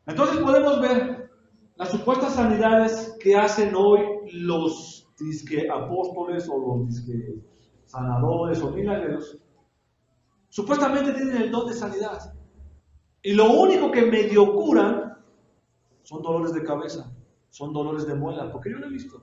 Entonces podemos ver las supuestas sanidades que hacen hoy los disque apóstoles o los disque sanadores o milagreros. Supuestamente tienen el don de sanidad. Y lo único que medio curan son dolores de cabeza, son dolores de muela, porque yo lo he visto.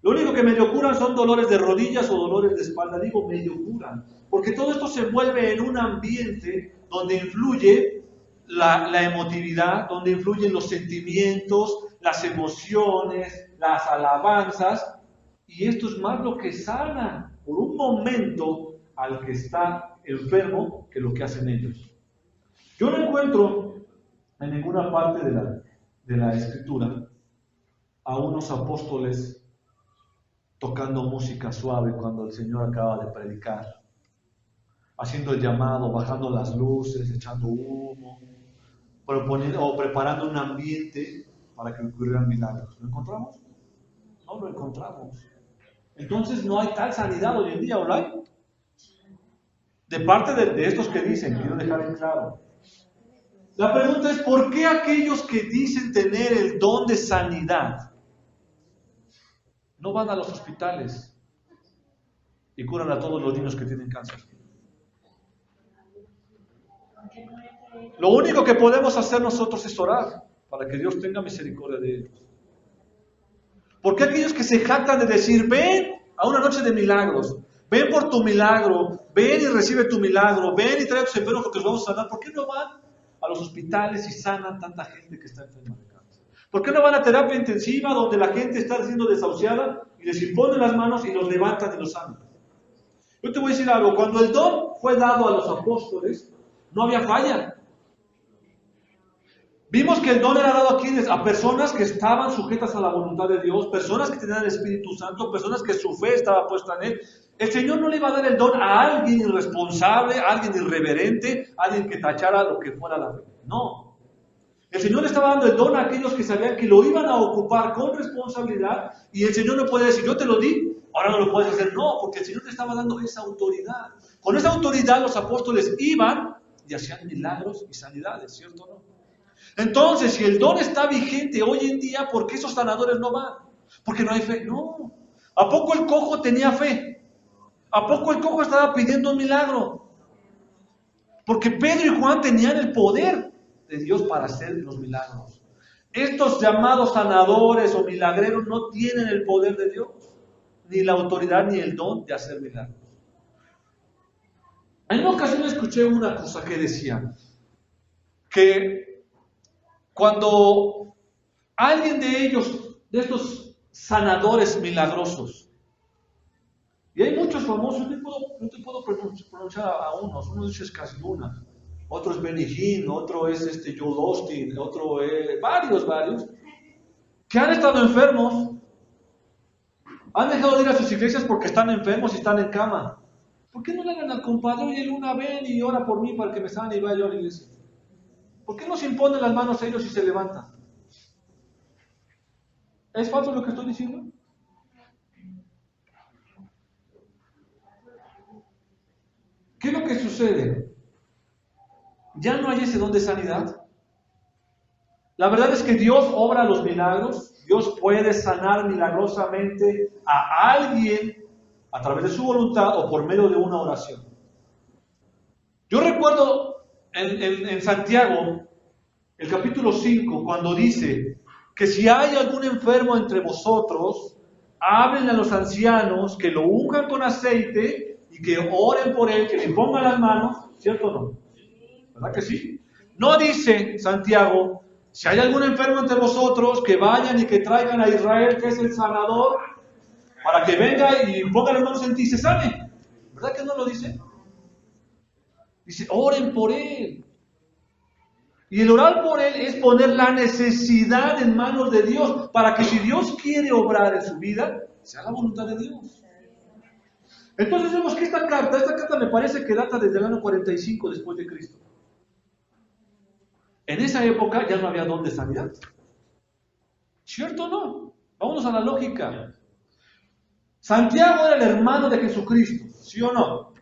Lo único que medio curan son dolores de rodillas o dolores de espalda, digo medio curan, porque todo esto se envuelve en un ambiente donde influye la emotividad, donde influyen los sentimientos, las emociones, las alabanzas, y esto es más lo que sana por un momento al que está enfermo que lo que hacen ellos. Yo no encuentro en ninguna parte de la Escritura a unos apóstoles tocando música suave cuando el Señor acaba de predicar, haciendo el llamado, bajando las luces, echando humo, proponiendo o preparando un ambiente para que ocurrieran milagros. ¿Lo encontramos? No lo encontramos. Entonces no hay tal sanidad hoy en día, ¿o la hay? De parte de estos que dicen, quiero dejar en claro. La pregunta es, ¿por qué aquellos que dicen tener el don de sanidad no van a los hospitales y curan a todos los niños que tienen cáncer? Lo único que podemos hacer nosotros es orar para que Dios tenga misericordia de ellos. ¿Por qué aquellos que se jactan de decir, ven a una noche de milagros, ven por tu milagro, ven y recibe tu milagro, ven y trae a tus enfermos porque los vamos a sanar? ¿Por qué no van a los hospitales y sanan tanta gente que está enferma de cáncer? ¿Por qué no van a terapia intensiva donde la gente está siendo desahuciada y les imponen las manos y los levantan y los sanan? Yo te voy a decir algo, cuando el don fue dado a los apóstoles, no había falla. Vimos que el don era dado a personas que estaban sujetas a la voluntad de Dios, personas que tenían el Espíritu Santo, personas que su fe estaba puesta en Él. El Señor no le iba a dar el don a alguien irresponsable, a alguien irreverente, a alguien que tachara lo que fuera la fe. No. El Señor le estaba dando el don a aquellos que sabían que lo iban a ocupar con responsabilidad, y el Señor no puede decir, yo te lo di, ahora no lo puedes hacer. No, porque el Señor le estaba dando esa autoridad. Con esa autoridad los apóstoles iban y hacían milagros y sanidades, ¿cierto o no? Entonces, si el don está vigente hoy en día, ¿por qué esos sanadores no van? Porque no hay fe. No. ¿A poco el cojo tenía fe? ¿A poco el cojo estaba pidiendo un milagro? Porque Pedro y Juan tenían el poder de Dios para hacer los milagros. Estos llamados sanadores o milagreros no tienen el poder de Dios, ni la autoridad ni el don de hacer milagros. En una ocasión escuché una cosa que decía que cuando alguien de ellos, de estos sanadores milagrosos, y hay muchos famosos, no te puedo pronunciar a unos dice Casduna, otro es Benny Hinn, otro es Joel Osteen, otro es varios, que han estado enfermos, han dejado de ir a sus iglesias porque están enfermos y están en cama. ¿Por qué no le hagan al compadre, oye Luna, ven y ora por mí para que me sane y vaya yo a la iglesia? ¿Por qué no se imponen las manos a ellos y se levantan? ¿Es falso lo que estoy diciendo? ¿Qué es lo que sucede? Ya no hay ese don de sanidad. La verdad es que Dios obra los milagros. Dios puede sanar milagrosamente a alguien a través de su voluntad o por medio de una oración. Yo recuerdo en Santiago, el capítulo 5, cuando dice que si hay algún enfermo entre vosotros, hablen a los ancianos, que lo unjan con aceite y que oren por él, que le pongan las manos, ¿cierto o no? ¿Verdad que sí? No dice Santiago, si hay algún enfermo entre vosotros, que vayan y que traigan a Israel, que es el sanador, para que venga y ponga las manos en ti y se sane. ¿Verdad que no lo dice? Dice, oren por él. Y el orar por él es poner la necesidad en manos de Dios, para que si Dios quiere obrar en su vida, sea la voluntad de Dios. Entonces vemos que esta carta me parece que data desde el año 45 después de Cristo. En esa época ya no había don de sanidad. ¿Cierto o no? Vámonos a la lógica. Santiago era el hermano de Jesucristo, ¿sí o no?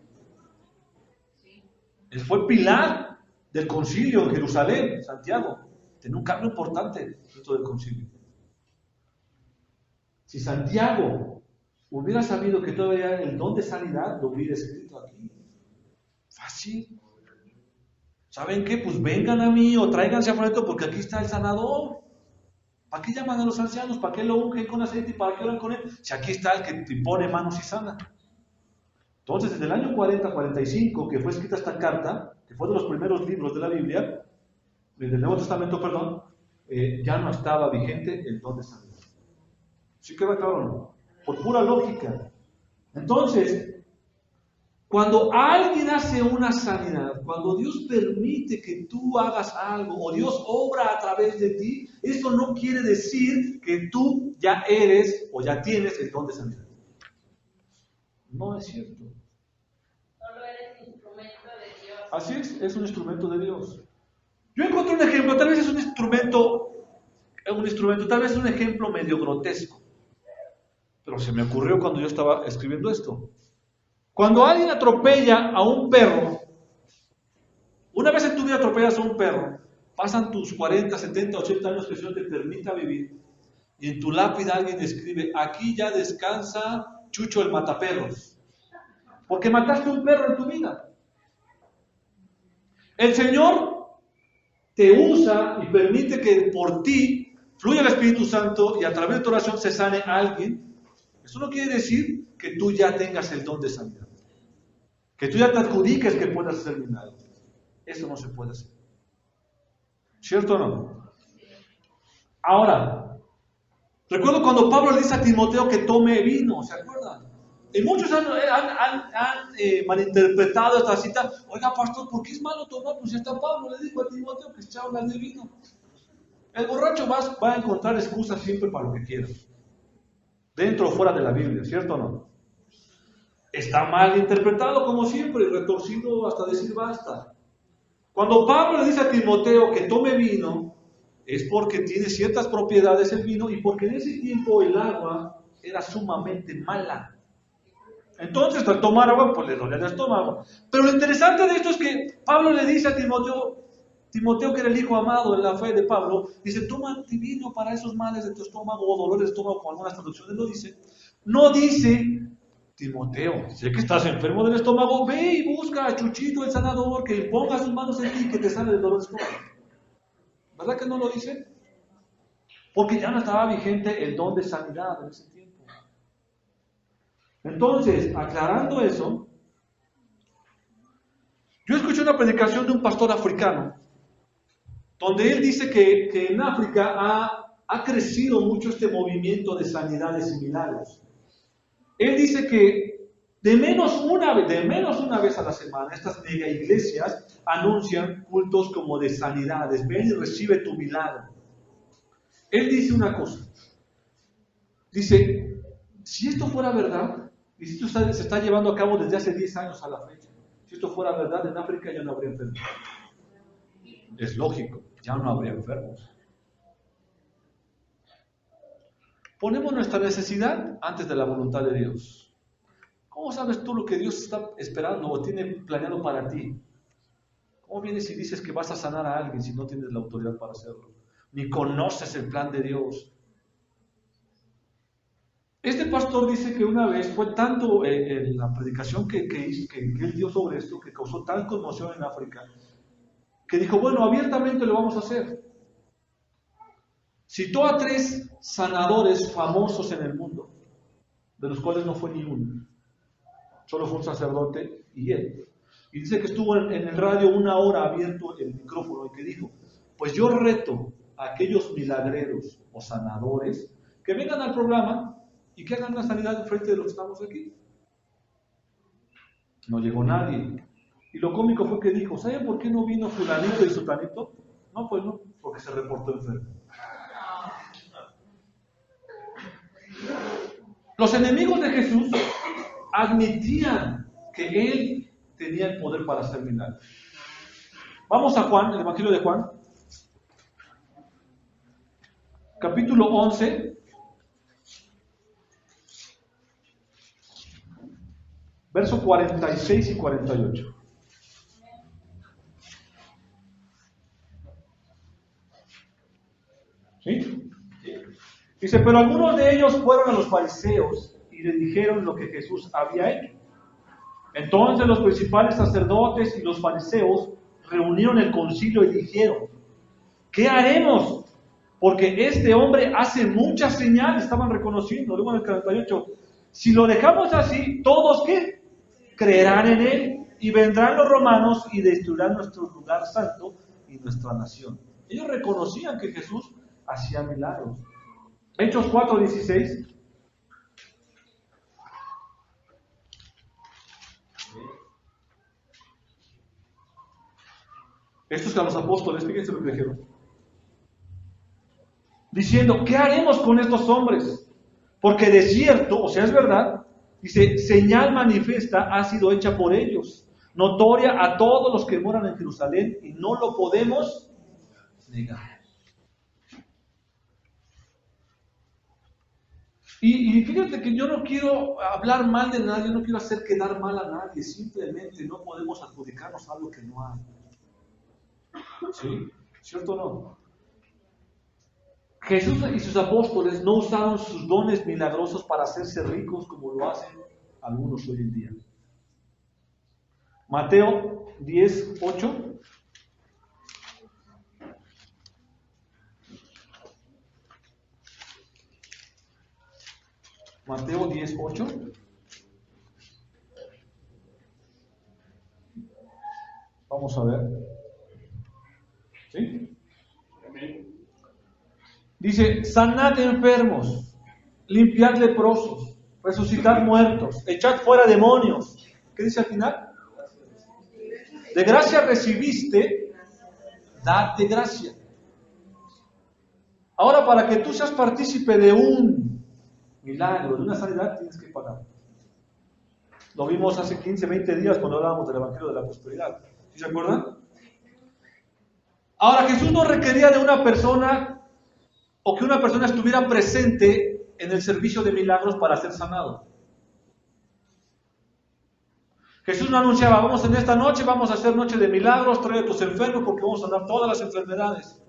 Él fue pilar del concilio en Jerusalén, Santiago. Tenía un cambio importante dentro del concilio. Si Santiago hubiera sabido que todavía el don de sanidad, lo hubiera escrito aquí. Fácil. ¿Saben qué? Pues vengan a mí o tráiganse a Froneto porque aquí está el sanador. ¿Para qué llaman a los ancianos? ¿Para qué lo ungen con aceite y para qué oran con él? Si aquí está el que te pone manos y sana. Entonces, desde el año 40-45, que fue escrita esta carta, que fue de los primeros libros de la Biblia, del Nuevo Testamento, perdón, ya no estaba vigente el don de sanidad. ¿Sí queda claro o no? Por pura lógica. Entonces, cuando alguien hace una sanidad, cuando Dios permite que tú hagas algo, o Dios obra a través de ti, eso no quiere decir que tú ya eres o ya tienes el don de sanidad. No es cierto. Solo eres instrumento de Dios. Así es un instrumento de Dios. Yo encontré un ejemplo, tal vez es un instrumento, tal vez es un ejemplo medio grotesco, Pero se me ocurrió cuando yo estaba escribiendo esto. Cuando alguien atropella a un perro, una vez en tu vida atropellas a un perro, pasan tus 40, 70, 80 años que el Señor te permita vivir, y en tu lápida alguien escribe, aquí ya descansa Chucho el mataperros, porque mataste un perro en tu vida. El Señor te usa y permite que por ti fluya el Espíritu Santo y a través de tu oración se sane a alguien. Eso no quiere decir que tú ya tengas el don de sanidad, que tú ya te adjudiques que puedas hacer milagros. Eso no se puede hacer. ¿Cierto o no? Ahora, recuerdo cuando Pablo le dice a Timoteo que tome vino, ¿se acuerdan? Y muchos han malinterpretado esta cita. Oiga, pastor, ¿por qué es malo tomar? Pues ya está Pablo, le dijo a Timoteo que se habla de vino. El borracho va a encontrar excusas siempre para lo que quiera, dentro o fuera de la Biblia, ¿cierto o no? Está mal interpretado como siempre, retorcido hasta decir basta. Cuando Pablo le dice a Timoteo que tome vino, es porque tiene ciertas propiedades el vino y porque en ese tiempo el agua era sumamente mala. Entonces, al tomar agua, pues le dolía el estómago. Pero lo interesante de esto es que Pablo le dice a Timoteo que era el hijo amado en la fe de Pablo, dice, toma vino para esos males de tu estómago o dolores de estómago, como algunas traducciones lo dicen. No dice, Timoteo, sé que estás enfermo del estómago, ve y busca a Chuchito el sanador, que ponga sus manos en ti y que te sane del dolor de estómago. ¿Verdad que no lo dice? Porque ya no estaba vigente el don de sanidad en ese tiempo. Entonces, aclarando eso, yo escuché una predicación de un pastor africano, donde él dice que en África ha crecido mucho este movimiento de sanidades y milagros. Él dice que de menos una vez a la semana, estas mega iglesias anuncian cultos como de sanidades. Ven y recibe tu milagro. Él dice una cosa. Dice, si esto fuera verdad, y si esto se está llevando a cabo desde hace 10 años a la fecha, si esto fuera verdad, en África ya no habría enfermos. Es lógico, ya no habría enfermos. Ponemos nuestra necesidad antes de la voluntad de Dios. ¿Cómo sabes tú lo que Dios está esperando o tiene planeado para ti? ¿Cómo vienes y dices que vas a sanar a alguien si no tienes la autoridad para hacerlo? Ni conoces el plan de Dios. Este pastor dice que una vez fue tanto la predicación que él dio sobre esto, que causó tal conmoción en África, que dijo, bueno, abiertamente lo vamos a hacer. Citó a 3 sanadores famosos en el mundo, de los cuales no fue ni uno. Solo fue un sacerdote y él. Y dice que estuvo en el radio 1 hora abierto el micrófono y que dijo, pues yo reto a aquellos milagreros o sanadores que vengan al programa y que hagan la sanidad en frente de los que estamos aquí. No llegó nadie. Y lo cómico fue que dijo, ¿saben por qué no vino fulanito y sutanito? No, pues no, porque se reportó enfermo. Los enemigos de Jesús admitían que Él tenía el poder para hacer milagros. Vamos a Juan, el Evangelio de Juan, capítulo 11, versos 46 y 48. ¿Sí? Dice, pero algunos de ellos fueron a los fariseos y le dijeron lo que Jesús había hecho. Entonces los principales sacerdotes y los fariseos reunieron el concilio y dijeron, ¿qué haremos? Porque este hombre hace muchas señales, estaban reconociendo, luego en el 48, si lo dejamos así, ¿todos qué? Creerán en él y vendrán los romanos y destruirán nuestro lugar santo y nuestra nación. Ellos reconocían que Jesús hacía milagros. Hechos 4:16. Estos a los apóstoles, fíjense lo que dijeron. Diciendo, ¿qué haremos con estos hombres? Porque de cierto, o sea, es verdad, dice, señal manifiesta ha sido hecha por ellos, notoria a todos los que moran en Jerusalén, y no lo podemos negar. Y fíjate que yo no quiero hablar mal de nadie, no quiero hacer quedar mal a nadie, simplemente no podemos adjudicarnos algo que no hay. ¿Sí? ¿Cierto o no? Jesús y sus apóstoles no usaron sus dones milagrosos para hacerse ricos como lo hacen algunos hoy en día. Mateo 10:8. Mateo 10:8. Vamos a ver. ¿Sí? Dice, sanad enfermos, limpiad leprosos, resucitad muertos, echad fuera demonios. ¿Qué dice al final? De gracia recibiste, date gracia. Ahora, para que tú seas partícipe de un milagro, de una sanidad, tienes que pagar. Lo vimos hace 15, 20 días cuando hablábamos del Evangelio de la Prosperidad. ¿Sí se acuerdan? Ahora, Jesús no requería de una persona o que una persona estuviera presente en el servicio de milagros para ser sanado. Jesús no anunciaba, vamos en esta noche, vamos a hacer noche de milagros, trae a tus enfermos porque vamos a sanar todas las enfermedades.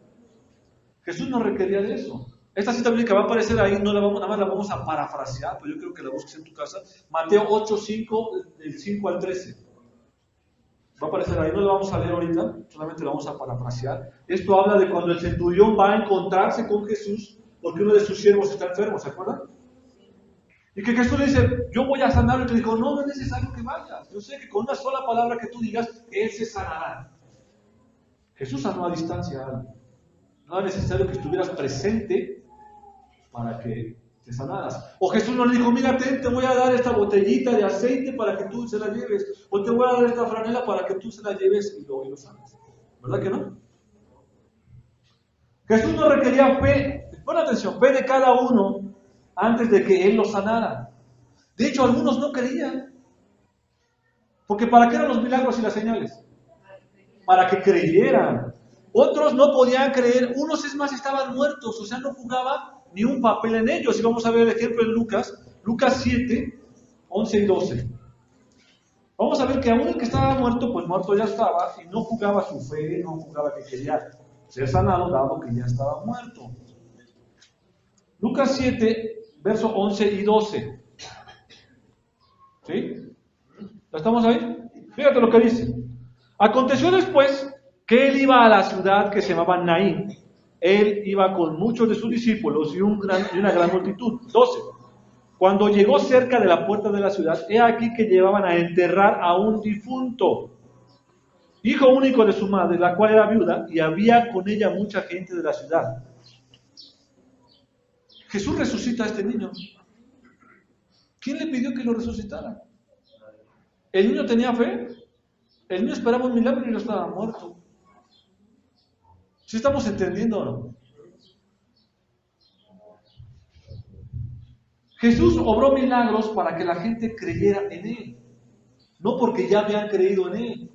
Jesús no requería de eso. Esta cita bíblica va a aparecer ahí, no la vamos, nada más la vamos a parafrasear, pero yo creo que la busques en tu casa. Mateo 8:5, del 5 al 13. Va a aparecer ahí, no la vamos a leer ahorita, solamente la vamos a parafrasear. Esto habla de cuando el centurión va a encontrarse con Jesús porque uno de sus siervos está enfermo, ¿se acuerdan? Y que Jesús le dice, yo voy a sanarlo, y le dijo, no es necesario que vayas. Yo sé que con una sola palabra que tú digas, Él se sanará. Jesús sanó a distancia a alguien. No era necesario que estuvieras presente para que te sanaras. O Jesús no le dijo, mira, te voy a dar esta botellita de aceite para que tú se la lleves. O te voy a dar esta franela para que tú se la lleves y lo sanes. ¿Verdad que no? Jesús no requería fe, pon atención, fe de cada uno antes de que Él lo sanara. De hecho, algunos no creían. Porque ¿para qué eran los milagros y las señales? Para que creyeran. Otros no podían creer, unos es más estaban muertos, o sea, no jugaba ni un papel en ellos. Y vamos a ver el ejemplo en Lucas 7, 11 y 12. Vamos a ver que aún el que estaba muerto, pues muerto ya estaba, y no jugaba su fe, no jugaba que quería ser sanado, dado que ya estaba muerto. Lucas 7, versos 11 y 12. ¿Sí? ¿Ya estamos ahí? Fíjate lo que dice. Aconteció después que él iba a la ciudad que se llamaba Naín. Él iba con muchos de sus discípulos y una gran multitud. 12. Cuando llegó cerca de la puerta de la ciudad, he aquí que llevaban a enterrar a un difunto, hijo único de su madre, la cual era viuda, y había con ella mucha gente de la ciudad. Jesús resucita a este niño. ¿Quién le pidió que lo resucitara? ¿El niño tenía fe? El niño esperaba un milagro y no estaba muerto. ¿Sí estamos entendiendo o no? Jesús obró milagros para que la gente creyera en Él, no porque ya habían creído en Él.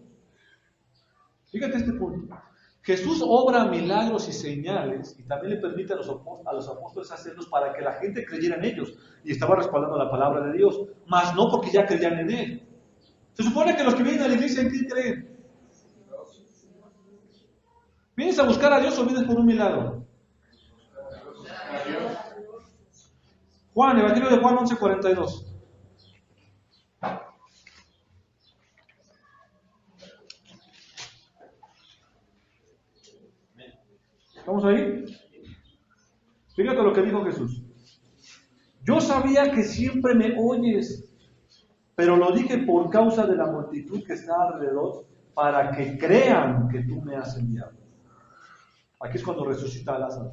Fíjate este punto. Jesús obra milagros y señales y también le permite a los apóstoles hacerlos para que la gente creyera en ellos y estaba respaldando la palabra de Dios, mas no porque ya creían en Él. Se supone que los que vienen a la iglesia, ¿en quién creen? ¿Vienes a buscar a Dios o vienes por un milagro? Juan, Evangelio de Juan 11:42. ¿Estamos ahí? Fíjate lo que dijo Jesús. Yo sabía que siempre me oyes, pero lo dije por causa de la multitud que está alrededor, para que crean que tú me has enviado. Aquí es cuando resucita a Lázaro.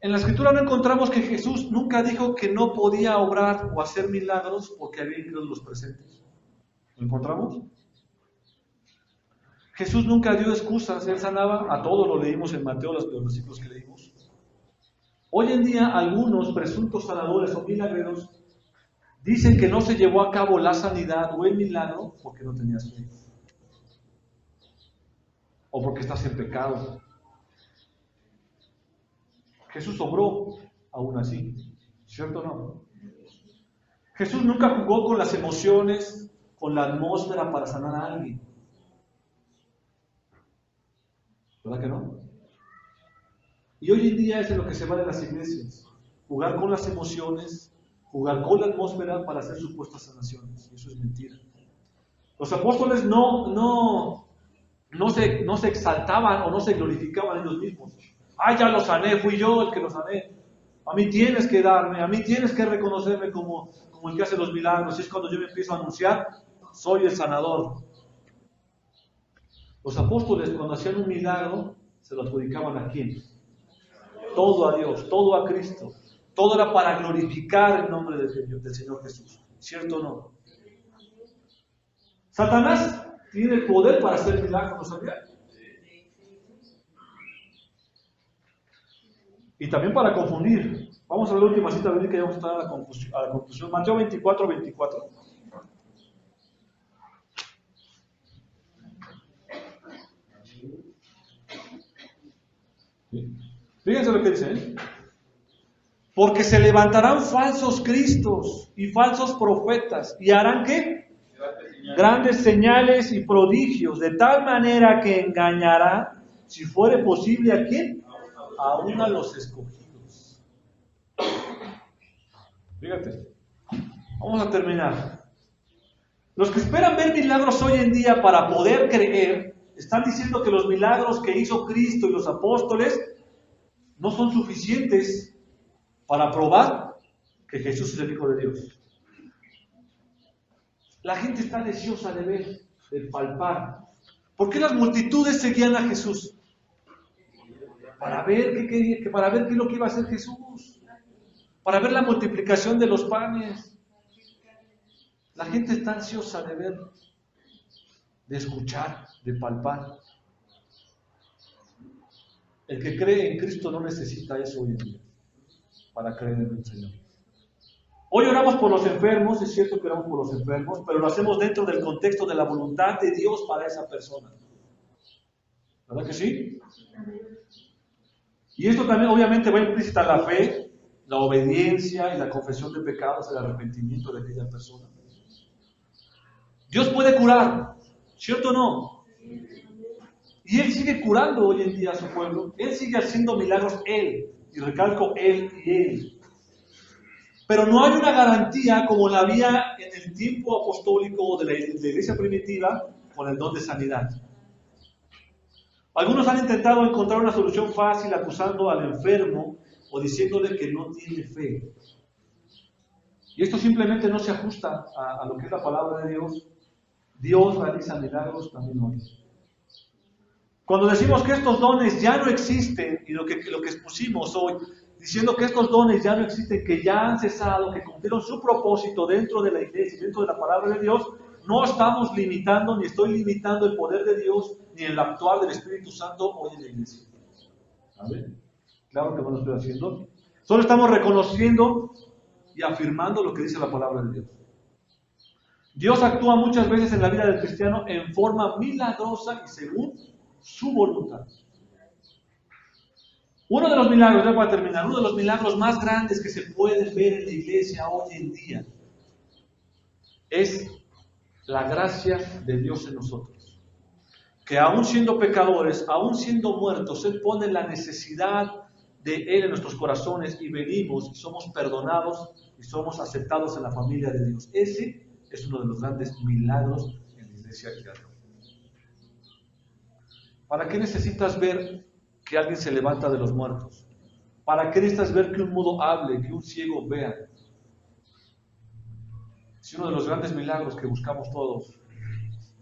En la Escritura no encontramos que Jesús nunca dijo que no podía obrar o hacer milagros porque había incrédulos presentes. ¿Lo encontramos? Jesús nunca dio excusas, Él sanaba a todos, lo leímos en Mateo, los versículos que leímos. Hoy en día algunos presuntos sanadores o milagreros dicen que no se llevó a cabo la sanidad o el milagro porque no tenías fe. O porque estás en pecado. Jesús obró aún así, ¿cierto o no? Jesús nunca jugó con las emociones, con la atmósfera para sanar a alguien. ¿Verdad que no? Y hoy en día es en lo que se va de las iglesias. Jugar con las emociones, jugar con la atmósfera para hacer supuestas sanaciones. Y eso es mentira. Los apóstoles no se exaltaban o no se glorificaban ellos mismos. Ah, ya lo sané, fui yo el que lo sané. A mí tienes que darme, a mí tienes que reconocerme como el que hace los milagros. Y es cuando yo me empiezo a anunciar, soy el sanador. Los apóstoles cuando hacían un milagro, se lo adjudicaban ¿a quién? Todo a Dios, todo a Cristo. Todo era para glorificar el nombre del Señor Jesús. ¿Cierto o no? Satanás tiene el poder para hacer milagros, ¿no sabía? Y también para confundir. Vamos a la última cita bíblica y vamos a estar a la conclusión. Mateo 24, 24. Fíjense lo que dice, ¿eh? Porque se levantarán falsos cristos y falsos profetas y harán ¿qué? Grandes señales y prodigios, de tal manera que engañará, si fuere posible, ¿a quién? Aún a los escogidos. Fíjate, vamos a terminar. Los que esperan ver milagros hoy en día para poder creer, están diciendo que los milagros que hizo Cristo y los apóstoles no son suficientes para probar que Jesús es el Hijo de Dios. La gente está deseosa de ver, de palpar. ¿Por qué las multitudes seguían a Jesús? Para ver qué es lo que iba a hacer Jesús. Para ver la multiplicación de los panes. La gente está ansiosa de ver, de escuchar, de palpar. El que cree en Cristo no necesita eso hoy en día para creer en el Señor. Hoy oramos por los enfermos, es cierto que oramos por los enfermos, pero lo hacemos dentro del contexto de la voluntad de Dios para esa persona. ¿Verdad que sí? Y esto también obviamente va implícita la fe, la obediencia y la confesión de pecados, el arrepentimiento de aquella persona. Dios puede curar, ¿cierto o no? Y Él sigue curando hoy en día a su pueblo. Él sigue haciendo milagros, Él. Y recalco, Él y Él. Pero no hay una garantía como la había en el tiempo apostólico de la iglesia primitiva con el don de sanidad. Algunos han intentado encontrar una solución fácil acusando al enfermo o diciéndole que no tiene fe. Y esto simplemente no se ajusta a lo que es la palabra de Dios. Dios realiza milagros también hoy. Cuando decimos que estos dones ya no existen, y lo que expusimos hoy, diciendo que estos dones ya no existen, que ya han cesado, que cumplieron su propósito dentro de la iglesia, dentro de la palabra de Dios, no estamos limitando, ni estoy limitando el poder de Dios, ni el actuar del Espíritu Santo hoy en la iglesia. ¿Saben? Claro que no lo estoy haciendo. Solo estamos reconociendo y afirmando lo que dice la palabra de Dios. Dios actúa muchas veces en la vida del cristiano en forma milagrosa y según su voluntad. Uno de los milagros, ya para terminar, uno de los milagros más grandes que se pueden ver en la iglesia hoy en día es la gracia de Dios en nosotros. Que aún siendo pecadores, aún siendo muertos, Él pone la necesidad de Él en nuestros corazones y venimos y somos perdonados y somos aceptados en la familia de Dios. Ese es uno de los grandes milagros en la iglesia de Dios. ¿Para qué necesitas ver que alguien se levanta de los muertos? ¿Para qué necesitas ver que un mudo hable, que un ciego vea? Si uno de los grandes milagros que buscamos todos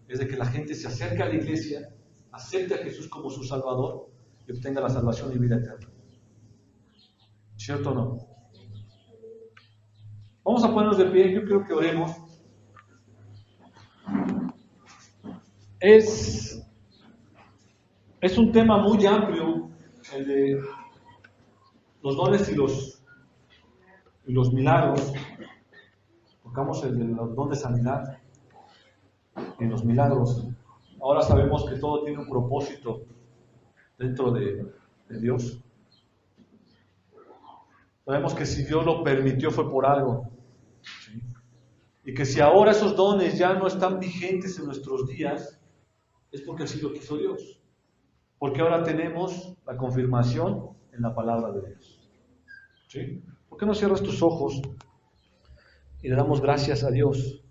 es de que la gente se acerque a la iglesia, acepte a Jesús como su Salvador y obtenga la salvación y vida eterna. ¿Cierto o no? Vamos a ponernos de pie, yo creo que oremos. Es un tema muy amplio, el de los dones y los milagros. Tocamos el de los dones de sanidad y los milagros. Ahora sabemos que todo tiene un propósito dentro de Dios. Sabemos que si Dios lo permitió fue por algo. ¿Sí? Y que si ahora esos dones ya no están vigentes en nuestros días, es porque así lo quiso Dios. Porque ahora tenemos la confirmación en la palabra de Dios. ¿Sí? ¿Por qué no cierras tus ojos y le damos gracias a Dios?